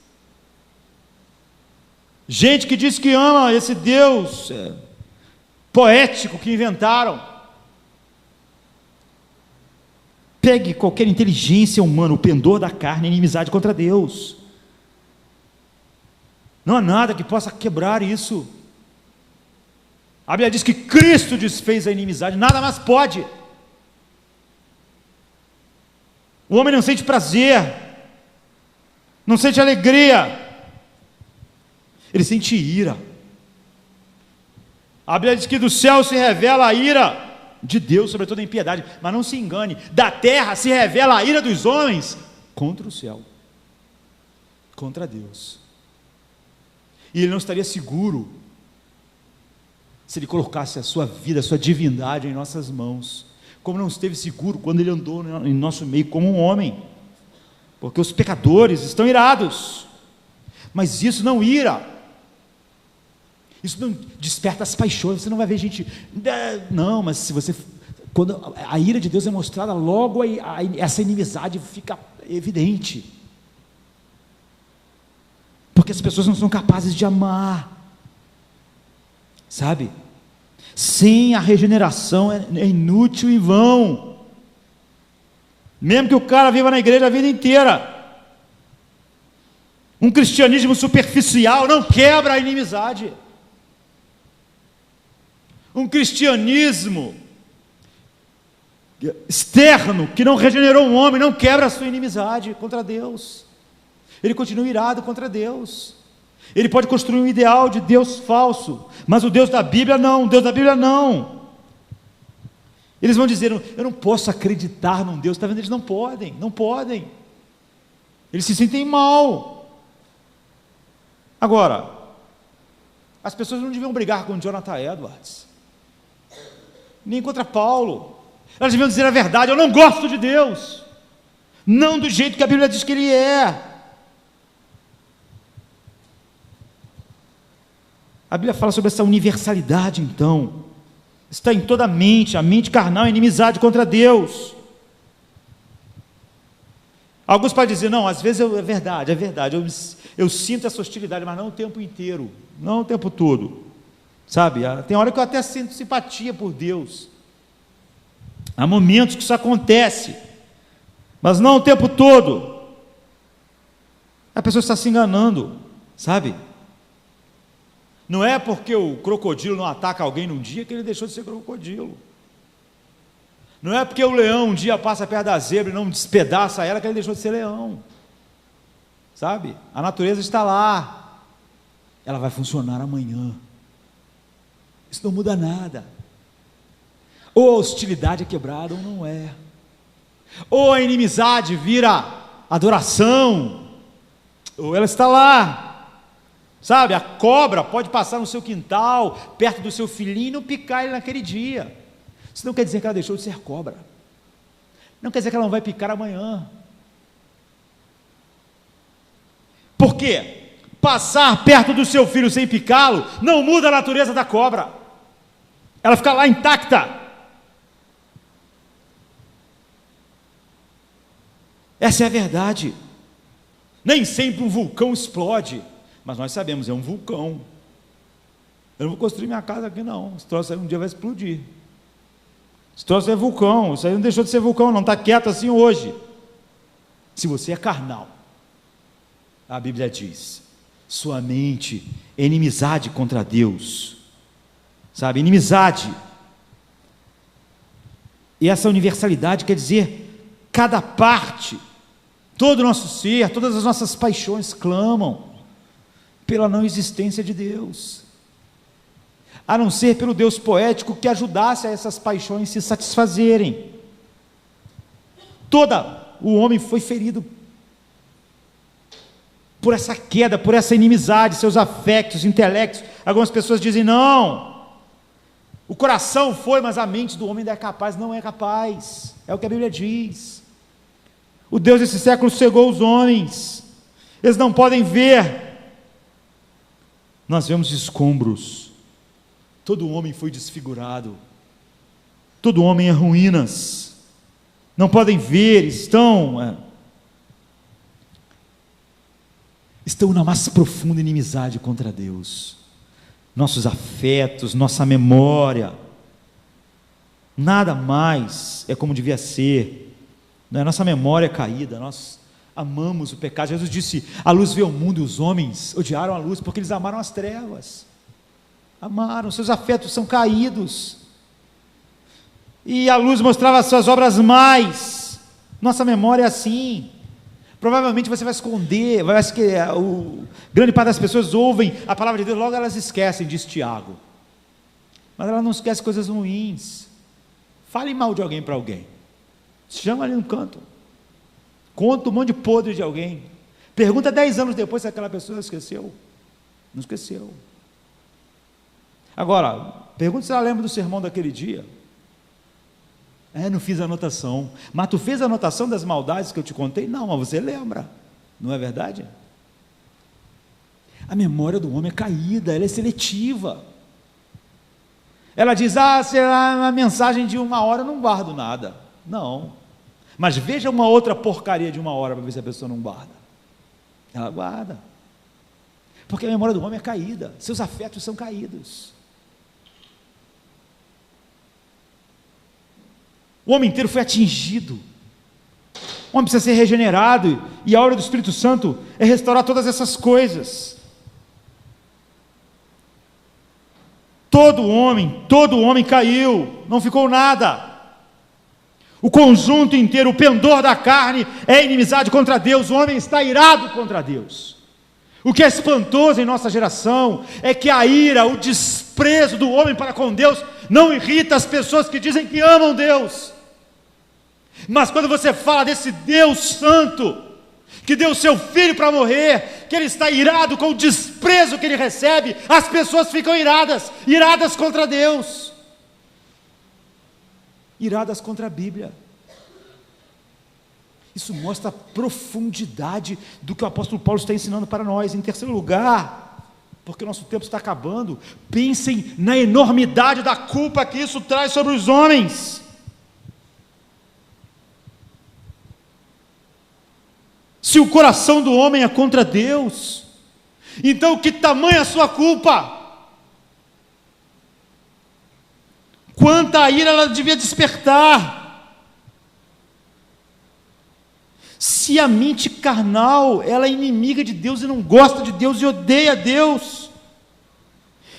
gente que diz que ama esse Deus poético que inventaram. Pegue qualquer inteligência humana, o pendor da carne é inimizade contra Deus. Não há nada que possa quebrar isso. A Bíblia diz que Cristo desfez a inimizade, nada mais pode. O homem não sente prazer, não sente alegria, ele sente ira. A Bíblia diz que do céu se revela a ira de Deus sobre toda impiedade, mas não se engane, da terra se revela a ira dos homens contra o céu, contra Deus. E ele não estaria seguro se ele colocasse a sua vida, a sua divindade em nossas mãos, como não esteve seguro quando ele andou em nosso meio como um homem, porque os pecadores estão irados, mas isso não ira. Isso não desperta as paixões. Você não vai ver gente, não, mas se você, quando a ira de Deus é mostrada, logo essa inimizade fica evidente, porque as pessoas não são capazes de amar, sabe? Sem a regeneração é inútil e vão. mesmo que o cara viva na igreja a vida inteira. Um cristianismo superficial não quebra a inimizade. Um cristianismo externo, que não regenerou um homem, não quebra a sua inimizade contra Deus. Ele continua irado contra Deus. Ele pode construir um ideal de Deus falso, mas o Deus da Bíblia não, o Deus da Bíblia não. Eles vão dizer, eu não posso acreditar num Deus, está vendo? Eles não podem. Eles se sentem mal. Agora, as pessoas não deviam brigar com Jonathan Edwards, nem contra Paulo. Elas deviam dizer a verdade: eu não gosto de Deus, não do jeito que a Bíblia diz que Ele é. A Bíblia fala sobre essa universalidade, então, está em toda a mente carnal é inimizade contra Deus. Alguns podem dizer, não, às vezes é verdade, eu sinto essa hostilidade, mas não o tempo inteiro, não o tempo todo, sabe? Tem hora que eu até sinto simpatia por Deus, há momentos que isso acontece, mas não o tempo todo. A pessoa está se enganando, sabe? Não é porque o crocodilo não ataca alguém num dia que ele deixou de ser crocodilo. Não é porque o leão um dia passa perto da zebra e não despedaça ela que ele deixou de ser leão. Sabe? A natureza está lá. Ela vai funcionar amanhã. Isso não muda nada. Ou a hostilidade é quebrada ou não é. Ou a inimizade vira adoração, ou ela está lá. Sabe, a cobra pode passar no seu quintal, perto do seu filhinho, e não picar ele naquele dia. Isso não quer dizer que ela deixou de ser cobra. Não quer dizer que ela não vai picar amanhã. Por quê? Passar perto do seu filho sem picá-lo não muda a natureza da cobra. Ela fica lá intacta. Essa é a verdade. Nem sempre um vulcão explode, mas nós sabemos, é um vulcão. Eu não vou construir minha casa aqui não, esse troço aí um dia vai explodir. Esse troço é vulcão, isso aí não deixou de ser vulcão, não está quieto assim hoje. Se você é carnal, a Bíblia diz, sua mente é inimizade contra Deus, sabe, inimizade. E essa universalidade quer dizer, cada parte, todo o nosso ser, todas as nossas paixões clamam pela não existência de Deus, a não ser pelo Deus poético que ajudasse a essas paixões se satisfazerem. O homem foi ferido por essa queda, por essa inimizade, seus afetos, intelectos. Algumas pessoas dizem, não, o coração foi, mas a mente do homem não é capaz. Não é capaz, é o que a Bíblia diz. O Deus desse século cegou os homens, eles não podem ver. Nós vemos escombros, todo homem foi desfigurado, todo homem é ruínas, não podem ver, estão na mais profunda inimizade contra Deus. Nossos afetos, nossa memória, nada mais é como devia ser, não é? Nossa memória é caída, nós amamos o pecado. Jesus disse, a luz veio ao mundo e os homens odiaram a luz, porque eles amaram as trevas, seus afetos são caídos, e a luz mostrava as suas obras mais. Nossa memória é assim. Provavelmente você vai esconder, grande parte das pessoas ouvem a palavra de Deus, logo elas esquecem, diz Tiago, mas ela não esquece coisas ruins. Fale mal de alguém para alguém, chama ali no canto, conta um monte de podre de alguém, pergunta 10 anos depois se aquela pessoa esqueceu. Não esqueceu. Agora, pergunta se ela lembra do sermão daquele dia. Não fiz anotação. Mas tu fez a anotação das maldades que eu te contei? Não, mas você lembra, não é verdade? A memória do homem é caída, ela é seletiva. Ela diz, será uma mensagem de 1 hora, eu não guardo nada. Não, mas veja uma outra porcaria de 1 hora para ver se a pessoa não guarda. Ela guarda, porque a memória do homem é caída, seus afetos são caídos. O homem inteiro foi atingido O homem precisa ser regenerado, e a obra do Espírito Santo é restaurar todas essas coisas. Todo homem caiu, não ficou nada. O conjunto inteiro, o pendor da carne é inimizade contra Deus, o homem está irado contra Deus. O que é espantoso em nossa geração é que a ira, o desprezo do homem para com Deus não irrita as pessoas que dizem que amam Deus. Mas quando você fala desse Deus santo, que deu seu filho para morrer, que ele está irado com o desprezo que ele recebe, as pessoas ficam iradas contra Deus, iradas contra a Bíblia. Isso mostra a profundidade do que o apóstolo Paulo está ensinando para nós. Em terceiro lugar, porque o nosso tempo está acabando, pensem na enormidade da culpa que isso traz sobre os homens. Se o coração do homem é contra Deus, então que tamanha a sua culpa? Quanta ira ela devia despertar? Se a mente carnal, ela é inimiga de Deus e não gosta de Deus e odeia Deus,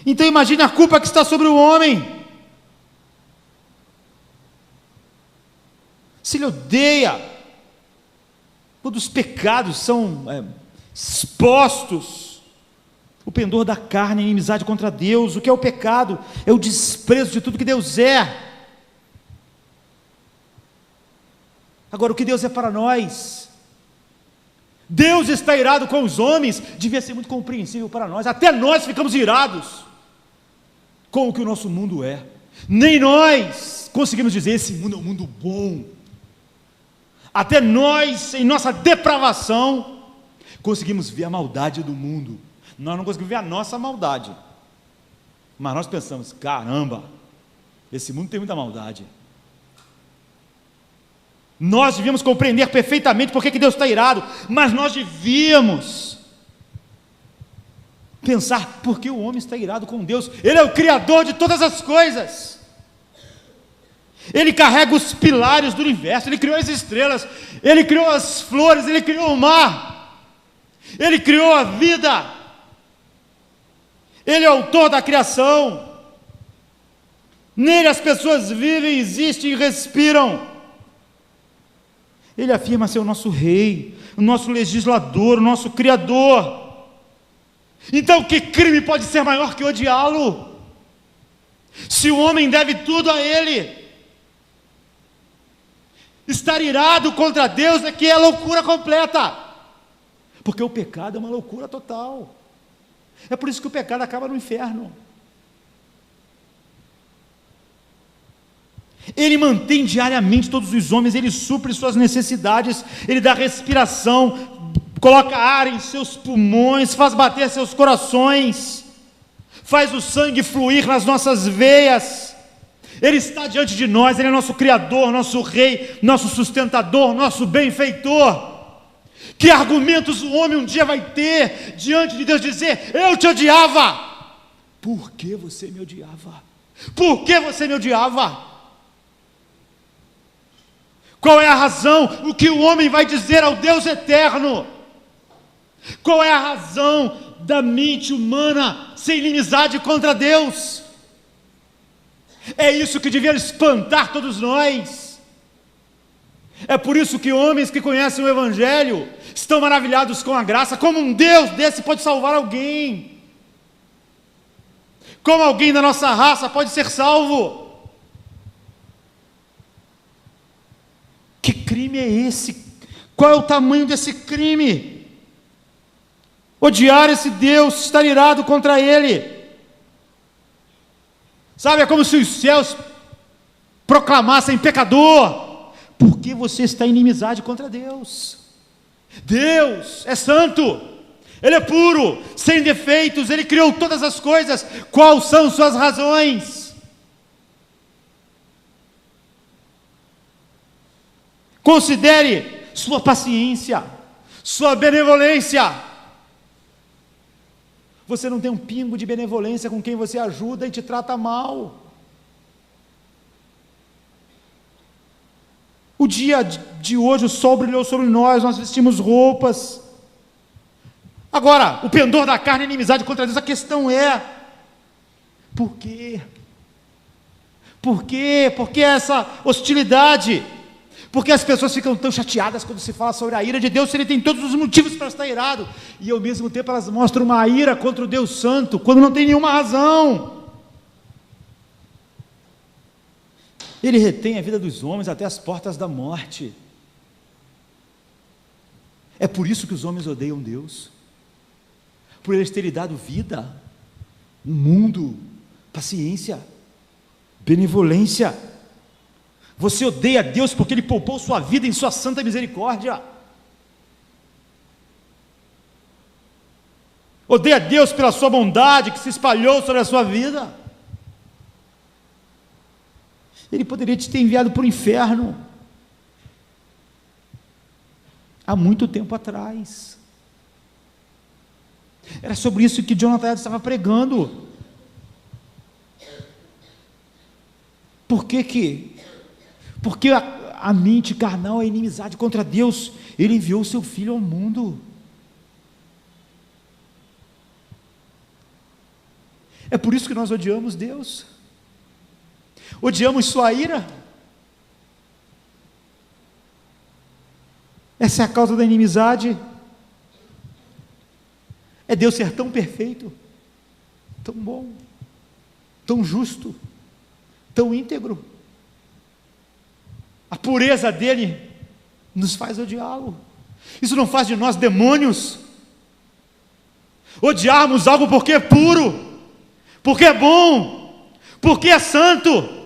então imagine a culpa que está sobre o homem. Se ele odeia, quando os pecados são expostos, o pendor da carne é inimizade contra Deus. O que é o pecado? É o desprezo de tudo que Deus é. Agora, o que Deus é para nós? Deus está irado com os homens, devia ser muito compreensível para nós. Até nós ficamos irados com o que o nosso mundo é. Nem nós conseguimos dizer, esse mundo é um mundo bom. Até nós, em nossa depravação, conseguimos ver a maldade do mundo. Nós não conseguimos ver a nossa maldade, mas nós pensamos, caramba, esse mundo tem muita maldade. Nós devíamos compreender perfeitamente por que Deus está irado, mas nós devíamos pensar por que o homem está irado com Deus. Ele é o Criador de todas as coisas, Ele carrega os pilares do universo, Ele criou as estrelas, Ele criou as flores, Ele criou o mar, Ele criou a vida, Ele é o autor da criação, nele as pessoas vivem, existem e respiram. Ele afirma ser o nosso rei, o nosso legislador, o nosso criador. Então que crime pode ser maior que odiá-lo? Se o homem deve tudo a ele, estar irado contra Deus é que é loucura completa, porque o pecado é uma loucura total. É por isso que o pecado acaba no inferno. Ele mantém diariamente todos os homens, Ele supre suas necessidades, Ele dá respiração, coloca ar em seus pulmões, faz bater seus corações, faz o sangue fluir nas nossas veias. Ele está diante de nós, Ele é nosso Criador, nosso Rei, nosso sustentador, nosso benfeitor. Que argumentos o homem um dia vai ter diante de Deus dizer, eu te odiava? Por que você me odiava? Por que você me odiava? Qual é a razão? O que o homem vai dizer ao Deus eterno? Qual é a razão da mente humana ser inimizade contra Deus? É isso que devia espantar todos nós. É por isso que homens que conhecem o Evangelho estão maravilhados com a graça. Como um Deus desse pode salvar alguém? Como alguém da nossa raça pode ser salvo? Que crime é esse? Qual é o tamanho desse crime? Odiar esse Deus, estar irado contra Ele. Sabe, é como se os céus proclamassem pecador, porque você está em inimizade contra Deus. Deus é santo, Ele é puro, sem defeitos, Ele criou todas as coisas. Quais são suas razões? Considere sua paciência, sua benevolência. Você não tem um pingo de benevolência com quem você ajuda e te trata mal. O dia de hoje o sol brilhou sobre nós vestimos roupas. Agora, o pendor da carne é inimizade contra Deus. A questão é, por quê? Por quê? Por que essa hostilidade? Por que as pessoas ficam tão chateadas quando se fala sobre a ira de Deus, se Ele tem todos os motivos para estar irado, e ao mesmo tempo elas mostram uma ira contra o Deus Santo, quando não tem nenhuma razão? Ele retém a vida dos homens até as portas da morte. É por isso que os homens odeiam Deus, por eles terem dado vida, um mundo, paciência, benevolência. Você odeia Deus porque Ele poupou sua vida em sua santa misericórdia. Odeia Deus pela sua bondade que se espalhou sobre a sua vida. Ele poderia te ter enviado para o inferno há muito tempo atrás. Era sobre isso que Jonathan estava pregando. Por que? Porque a mente carnal é inimizade contra Deus. Ele enviou o seu Filho ao mundo. É por isso que nós odiamos Deus. Odiamos sua ira. Essa é a causa da inimizade. É Deus ser tão perfeito, tão bom, tão justo, tão íntegro. A pureza dele nos faz odiá-lo. Isso não faz de nós demônios. Odiarmos algo porque é puro, porque é bom, porque é santo.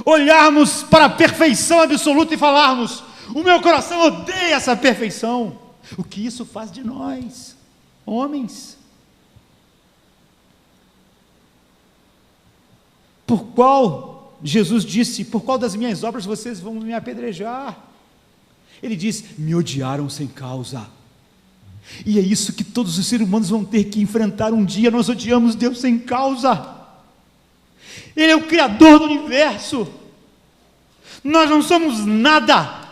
Olharmos para a perfeição absoluta e falarmos: o meu coração odeia essa perfeição. O que isso faz de nós, homens? Por qual, Jesus disse, por qual das minhas obras vocês vão me apedrejar? Ele diz: me odiaram sem causa. E é isso que todos os seres humanos vão ter que enfrentar um dia. Nós odiamos Deus sem causa. Ele é o Criador do universo. Nós não somos nada,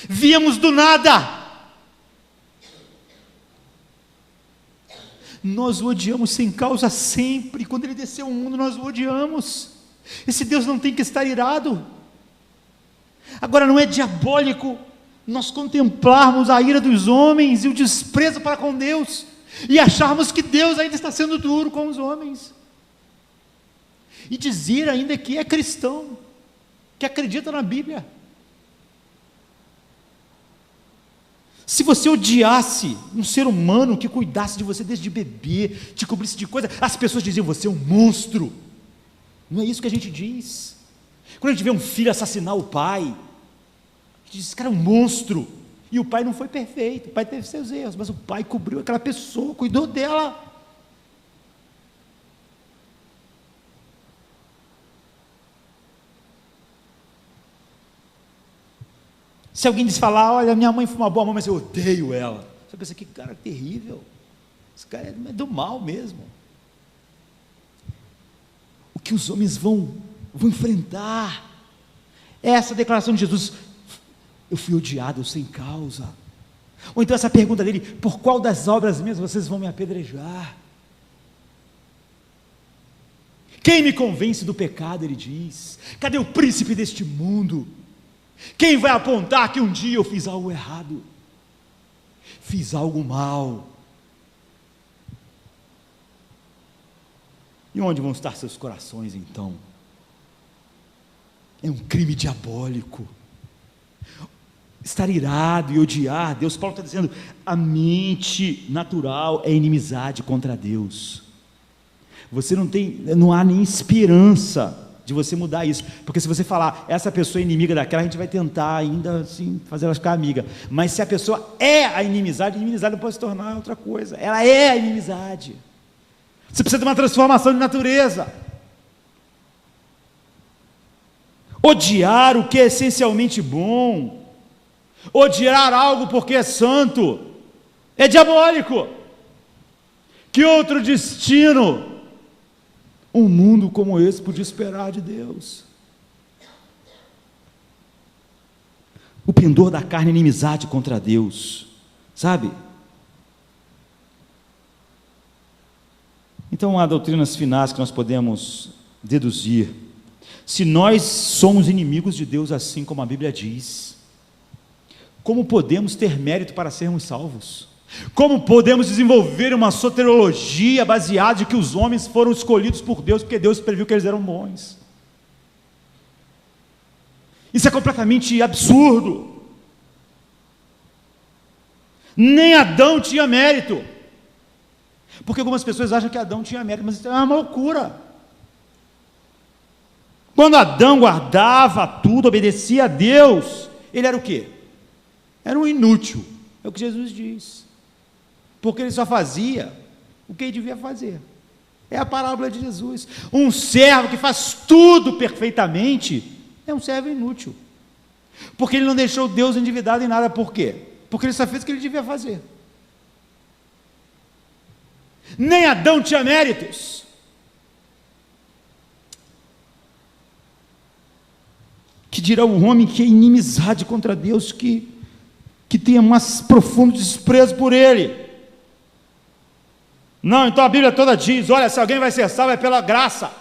viemos do nada. Nós o odiamos sem causa sempre. Quando Ele desceu ao mundo, nós o odiamos. Esse Deus não tem que estar irado. Agora, não é diabólico nós contemplarmos a ira dos homens e o desprezo para com Deus, e acharmos que Deus ainda está sendo duro com os homens, e dizer ainda que é cristão, que acredita na Bíblia. Se você odiasse um ser humano que cuidasse de você desde bebê, te cobrisse de coisa, as pessoas diziam: você é um monstro. Não é isso que a gente diz. Quando a gente vê um filho assassinar o pai, a gente diz: esse cara é um monstro. E o pai não foi perfeito, o pai teve seus erros, mas o pai cobriu aquela pessoa, cuidou dela. Se alguém diz falar: olha, minha mãe foi uma boa mãe, mas eu odeio ela, você pensa: que cara terrível, esse cara é do mal mesmo. O que os homens vão enfrentar é essa declaração de Jesus: eu fui odiado sem causa. Ou então essa pergunta dele: por qual das obras minhas vocês vão me apedrejar? Quem me convence do pecado? Ele diz: cadê o príncipe deste mundo? Quem vai apontar que um dia eu fiz algo errado, fiz algo mal? E onde vão estar seus corações então? É um crime diabólico estar irado e odiar Deus. Paulo está dizendo: a mente natural é inimizade contra Deus. Você não há nem esperança de você mudar isso, porque se você falar: essa pessoa é inimiga daquela, a gente vai tentar ainda assim fazer ela ficar amiga. Mas se a pessoa é a inimizade não pode se tornar outra coisa. Ela é a inimizade. Você precisa de uma transformação de natureza. Odiar o que é essencialmente bom, odiar algo porque é santo, é diabólico. Que outro destino um mundo como esse podia esperar de Deus? o pendor da carne é inimizade contra Deus, sabe? Então há doutrinas finais que nós podemos deduzir. Se nós somos inimigos de Deus, assim como a Bíblia diz, como podemos ter mérito para sermos salvos? Como podemos desenvolver uma soteriologia baseada em que os homens foram escolhidos por Deus, porque Deus previu que eles eram bons? Isso é completamente absurdo. Nem Adão tinha mérito, porque algumas pessoas acham que Adão tinha mérito, mas isso é uma loucura. Quando Adão guardava tudo, obedecia a Deus, ele era o quê? Era um inútil, é o que Jesus diz, porque ele só fazia o que ele devia fazer. É a parábola de Jesus. Um servo que faz tudo perfeitamente é um servo inútil, porque ele não deixou Deus endividado em nada. Por quê? Porque ele só fez o que ele devia fazer. Nem Adão tinha méritos. Que dirá o homem que é inimizade contra Deus, que tenha mais profundo desprezo por Ele? Não, então a Bíblia toda diz, olha, se alguém vai ser salvo é pela graça,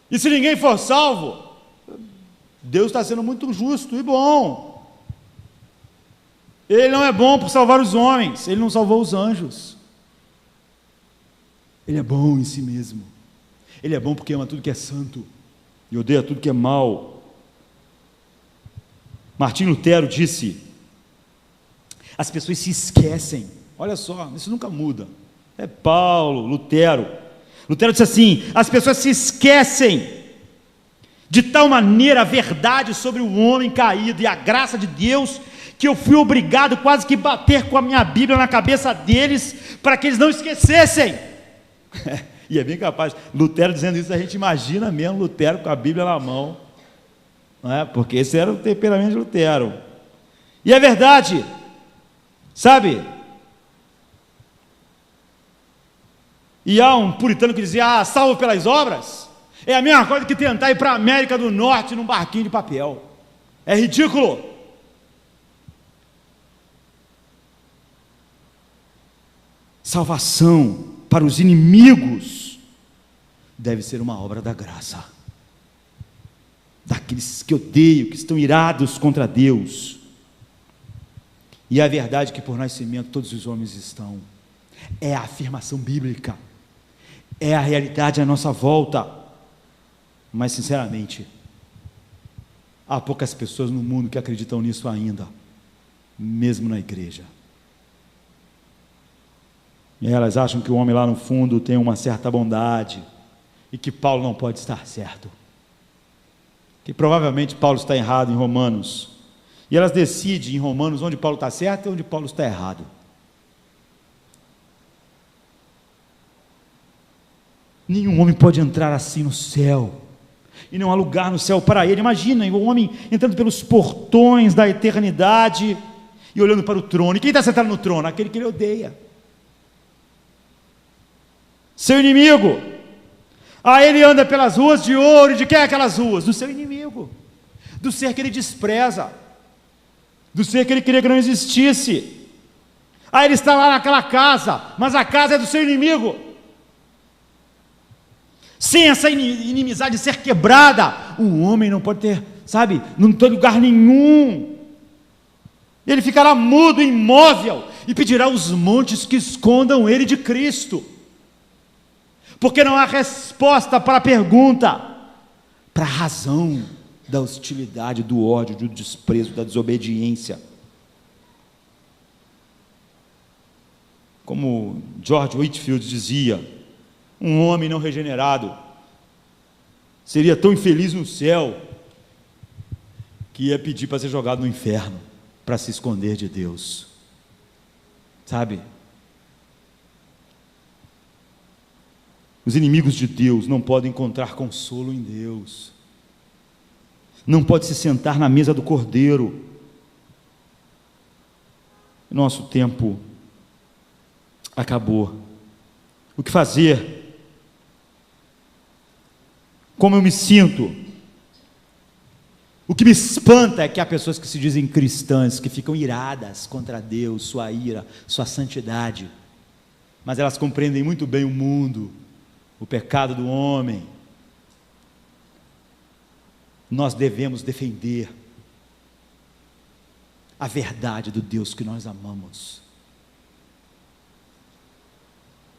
e se ninguém for salvo, Deus está sendo muito justo e bom. Ele não é bom por salvar os homens, Ele não salvou os anjos. Ele é bom em si mesmo. Ele é bom porque ama tudo que é santo e odeia tudo que é mal. Martinho Lutero disse: as pessoas se esquecem. Olha só, isso nunca muda. É Paulo, Lutero. Lutero disse assim: as pessoas se esquecem de tal maneira a verdade sobre o homem caído e a graça de Deus, que eu fui obrigado quase que bater com a minha Bíblia na cabeça deles, para que eles não esquecessem. E é bem capaz, Lutero dizendo isso, a gente imagina mesmo Lutero com a Bíblia na mão, não é? Porque esse era o temperamento de Lutero. E é verdade, sabe? E há um puritano que dizia: salvo pelas obras é a mesma coisa que tentar ir para a América do Norte num barquinho de papel. É ridículo. Salvação para os inimigos deve ser uma obra da graça, daqueles que odeiam, que estão irados contra Deus. E a verdade é que por nascimento todos os homens estão. É a afirmação bíblica, é a realidade à nossa volta. Mas sinceramente, há poucas pessoas no mundo que acreditam nisso ainda, mesmo na igreja. E elas acham que o homem lá no fundo tem uma certa bondade, e que Paulo não pode estar certo, que provavelmente Paulo está errado em Romanos, e elas decidem em Romanos onde Paulo está certo e onde Paulo está errado. Nenhum homem pode entrar assim no céu, e não há lugar no céu para ele. Imagina o homem entrando pelos portões da eternidade e olhando para o trono. E quem está sentado no trono? Aquele que ele odeia, seu inimigo. Aí ele anda pelas ruas de ouro. E de quem é aquelas ruas? Do seu inimigo, do ser que ele despreza, do ser que ele queria que não existisse. Aí ele está lá naquela casa, mas a casa é do seu inimigo. Sem essa inimizade ser quebrada, o homem não pode ter, sabe, não tem lugar nenhum. Ele ficará mudo, imóvel, e pedirá aos montes que escondam ele de Cristo, porque não há resposta para a pergunta, para a razão da hostilidade, do ódio, do desprezo, da desobediência. Como George Whitefield dizia, um homem não regenerado seria tão infeliz no céu que ia pedir para ser jogado no inferno, para se esconder de Deus, sabe? Os inimigos de Deus não podem encontrar consolo em Deus, não pode se sentar na mesa do Cordeiro. Nosso tempo acabou. O que fazer? Como eu me sinto? O que me espanta é que há pessoas que se dizem cristãs, que ficam iradas contra Deus, sua ira, sua santidade, mas elas compreendem muito bem o mundo, o pecado do homem. Nós devemos defender a verdade do Deus que nós amamos.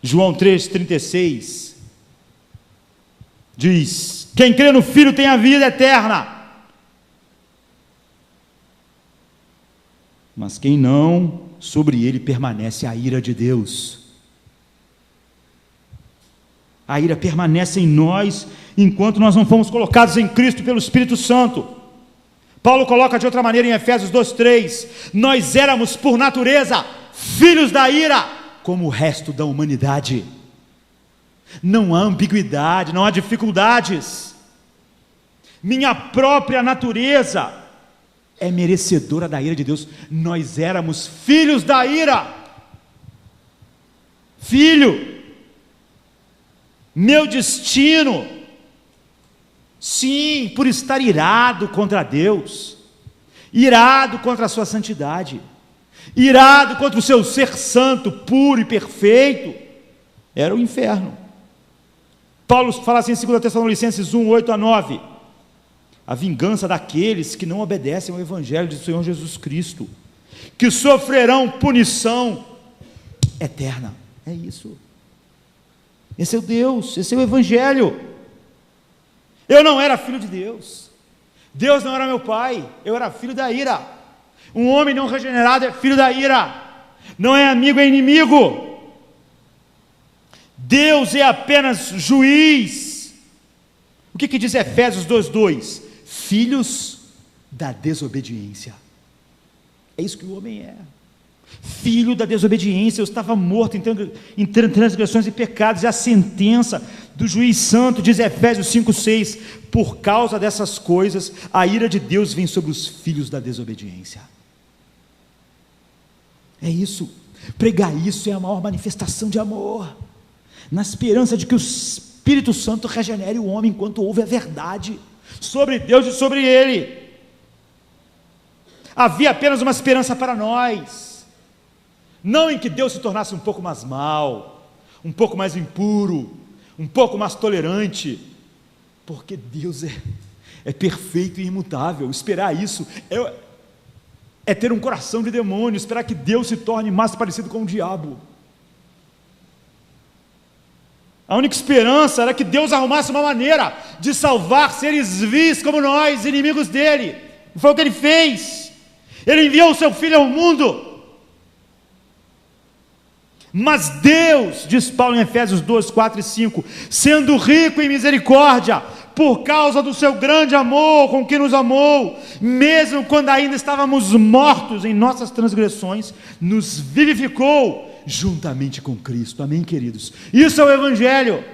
João 3,36 diz: quem crê no Filho tem a vida eterna, mas quem não, sobre ele permanece a ira de Deus. A ira permanece em nós, enquanto nós não fomos colocados em Cristo pelo Espírito Santo. Paulo coloca de outra maneira em Efésios 2,3: nós éramos por natureza filhos da ira, como o resto da humanidade. Não há ambiguidade, não há dificuldades. Minha própria natureza é merecedora da ira de Deus. Nós éramos filhos da ira. Filho, meu destino, sim, por estar irado contra Deus, irado contra a sua santidade, irado contra o seu ser santo, puro e perfeito, era o inferno. Paulo fala assim em 2 Tessalonicenses 1:8-9: a vingança daqueles que não obedecem ao Evangelho do Senhor Jesus Cristo, que sofrerão punição eterna. É isso. Esse é o Deus, esse é o Evangelho. Eu não era filho de Deus, Deus não era meu pai, eu era filho da ira. Um homem não regenerado é filho da ira, não é amigo, é inimigo. Deus é apenas juiz. O que diz Efésios 2:2? Filhos da desobediência. É isso que o homem é, filho da desobediência. Eu estava morto em transgressões e pecados, e a sentença do juiz santo, diz Efésios 5:6, por causa dessas coisas, a ira de Deus vem sobre os filhos da desobediência. É isso, pregar isso é a maior manifestação de amor, na esperança de que o Espírito Santo regenere o homem enquanto ouve a verdade sobre Deus e sobre ele. Havia apenas uma esperança para nós, não em que Deus se tornasse um pouco mais mau, um pouco mais impuro, um pouco mais tolerante, porque Deus é perfeito e imutável. Esperar isso é ter um coração de demônio, esperar que Deus se torne mais parecido com o diabo. A única esperança era que Deus arrumasse uma maneira de salvar seres vis como nós, inimigos dele. E foi o que ele fez. Ele enviou o seu Filho ao mundo. Mas Deus, diz Paulo em Efésios 2:4-5, sendo rico em misericórdia, por causa do seu grande amor com que nos amou, mesmo quando ainda estávamos mortos em nossas transgressões, nos vivificou juntamente com Cristo. Amém, queridos? Isso é o Evangelho.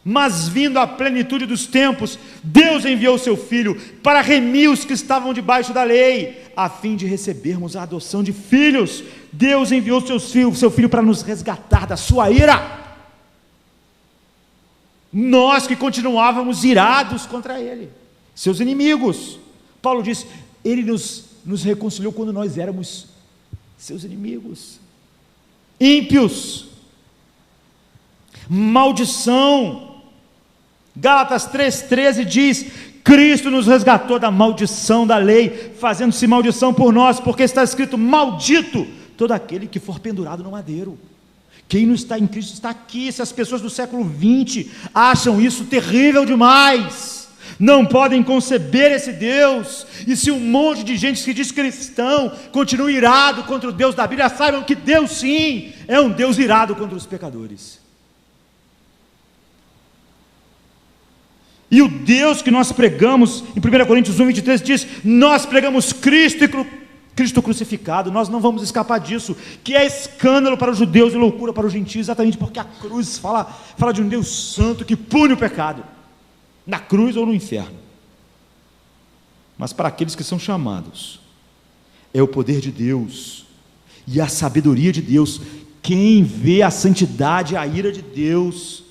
Mas vindo à plenitude dos tempos, Deus enviou o seu Filho para remir os que estavam debaixo da lei, a fim de recebermos a adoção de filhos. Deus enviou o seu Filho para nos resgatar da sua ira, nós que continuávamos irados contra ele, seus inimigos. Paulo diz, ele nos reconciliou quando nós éramos seus inimigos, ímpios, maldição. Gálatas 3:13 diz, Cristo nos resgatou da maldição da lei, fazendo-se maldição por nós, porque está escrito, maldito todo aquele que for pendurado no madeiro. Quem não está em Cristo está aqui. Se as pessoas do século 20 acham isso terrível demais, não podem conceber esse Deus, e se um monte de gente que diz cristão continua irado contra o Deus da Bíblia, saibam que Deus sim, é um Deus irado contra os pecadores. E o Deus que nós pregamos, em 1 Coríntios 1:23 diz, nós pregamos Cristo crucificado. Nós não vamos escapar disso, que é escândalo para os judeus e loucura para os gentios, exatamente porque a cruz fala de um Deus santo que pune o pecado, na cruz ou no inferno. Mas para aqueles que são chamados, é o poder de Deus e a sabedoria de Deus. Quem vê a santidade, a ira de Deus,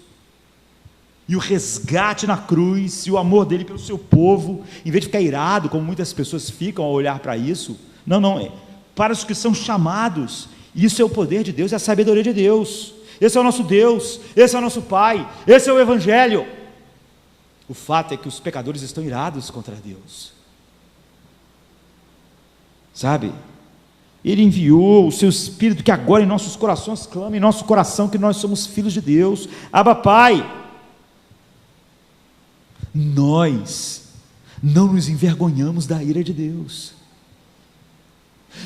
e o resgate na cruz, e o amor dele pelo seu povo, em vez de ficar irado, como muitas pessoas ficam ao olhar para isso, não, para os que são chamados, isso é o poder de Deus, é a sabedoria de Deus, esse é o nosso Deus, esse é o nosso Pai, esse é o Evangelho. O fato é que os pecadores estão irados contra Deus, sabe? Ele enviou o seu Espírito, que agora em nossos corações clama em nosso coração que nós somos filhos de Deus. Abba, Pai. Nós não nos envergonhamos da ira de Deus,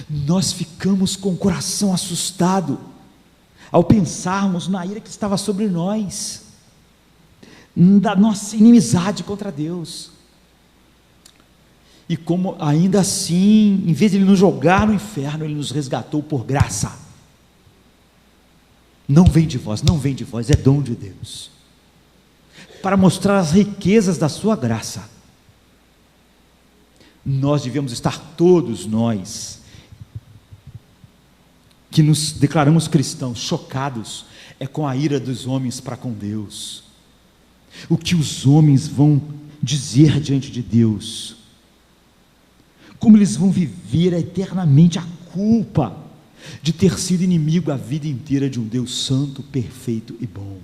nós ficamos com o coração assustado ao pensarmos na ira que estava sobre nós, da nossa inimizade contra Deus, e como ainda assim, em vez de Ele nos jogar no inferno, Ele nos resgatou por graça. Não vem de vós, é dom de Deus, para mostrar as riquezas da sua graça. Nós devemos estar, todos nós que nos declaramos cristãos, chocados com a ira dos homens para com Deus, o que os homens vão dizer diante de Deus, como eles vão viver eternamente a culpa de ter sido inimigo a vida inteira de um Deus santo, perfeito e bom.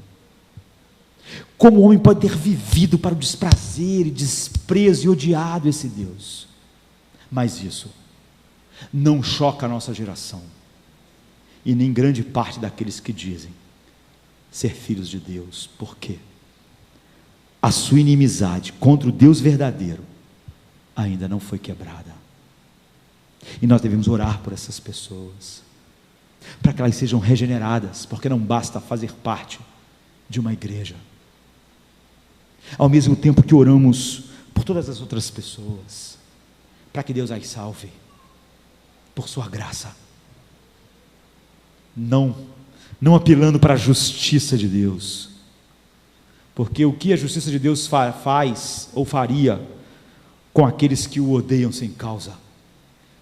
Como o homem pode ter vivido para o desprazer e desprezo e odiado esse Deus? Mas isso não choca a nossa geração, e nem grande parte daqueles que dizem ser filhos de Deus. Por quê? A sua inimizade contra o Deus verdadeiro ainda não foi quebrada, e nós devemos orar por essas pessoas, para que elas sejam regeneradas, porque não basta fazer parte de uma igreja, ao mesmo tempo que oramos por todas as outras pessoas, para que Deus as salve, por sua graça, não apelando para a justiça de Deus, porque o que a justiça de Deus faz ou faria com aqueles que o odeiam sem causa,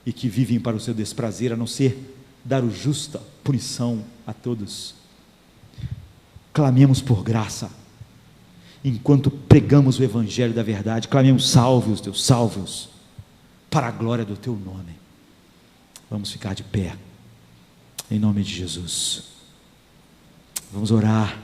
e que vivem para o seu desprazer, a não ser dar justa punição a todos. Clamemos por graça, enquanto pregamos o Evangelho da verdade, clamemos: salve-os, Deus, salve-os, para a glória do teu nome. Vamos ficar de pé, em nome de Jesus, vamos orar.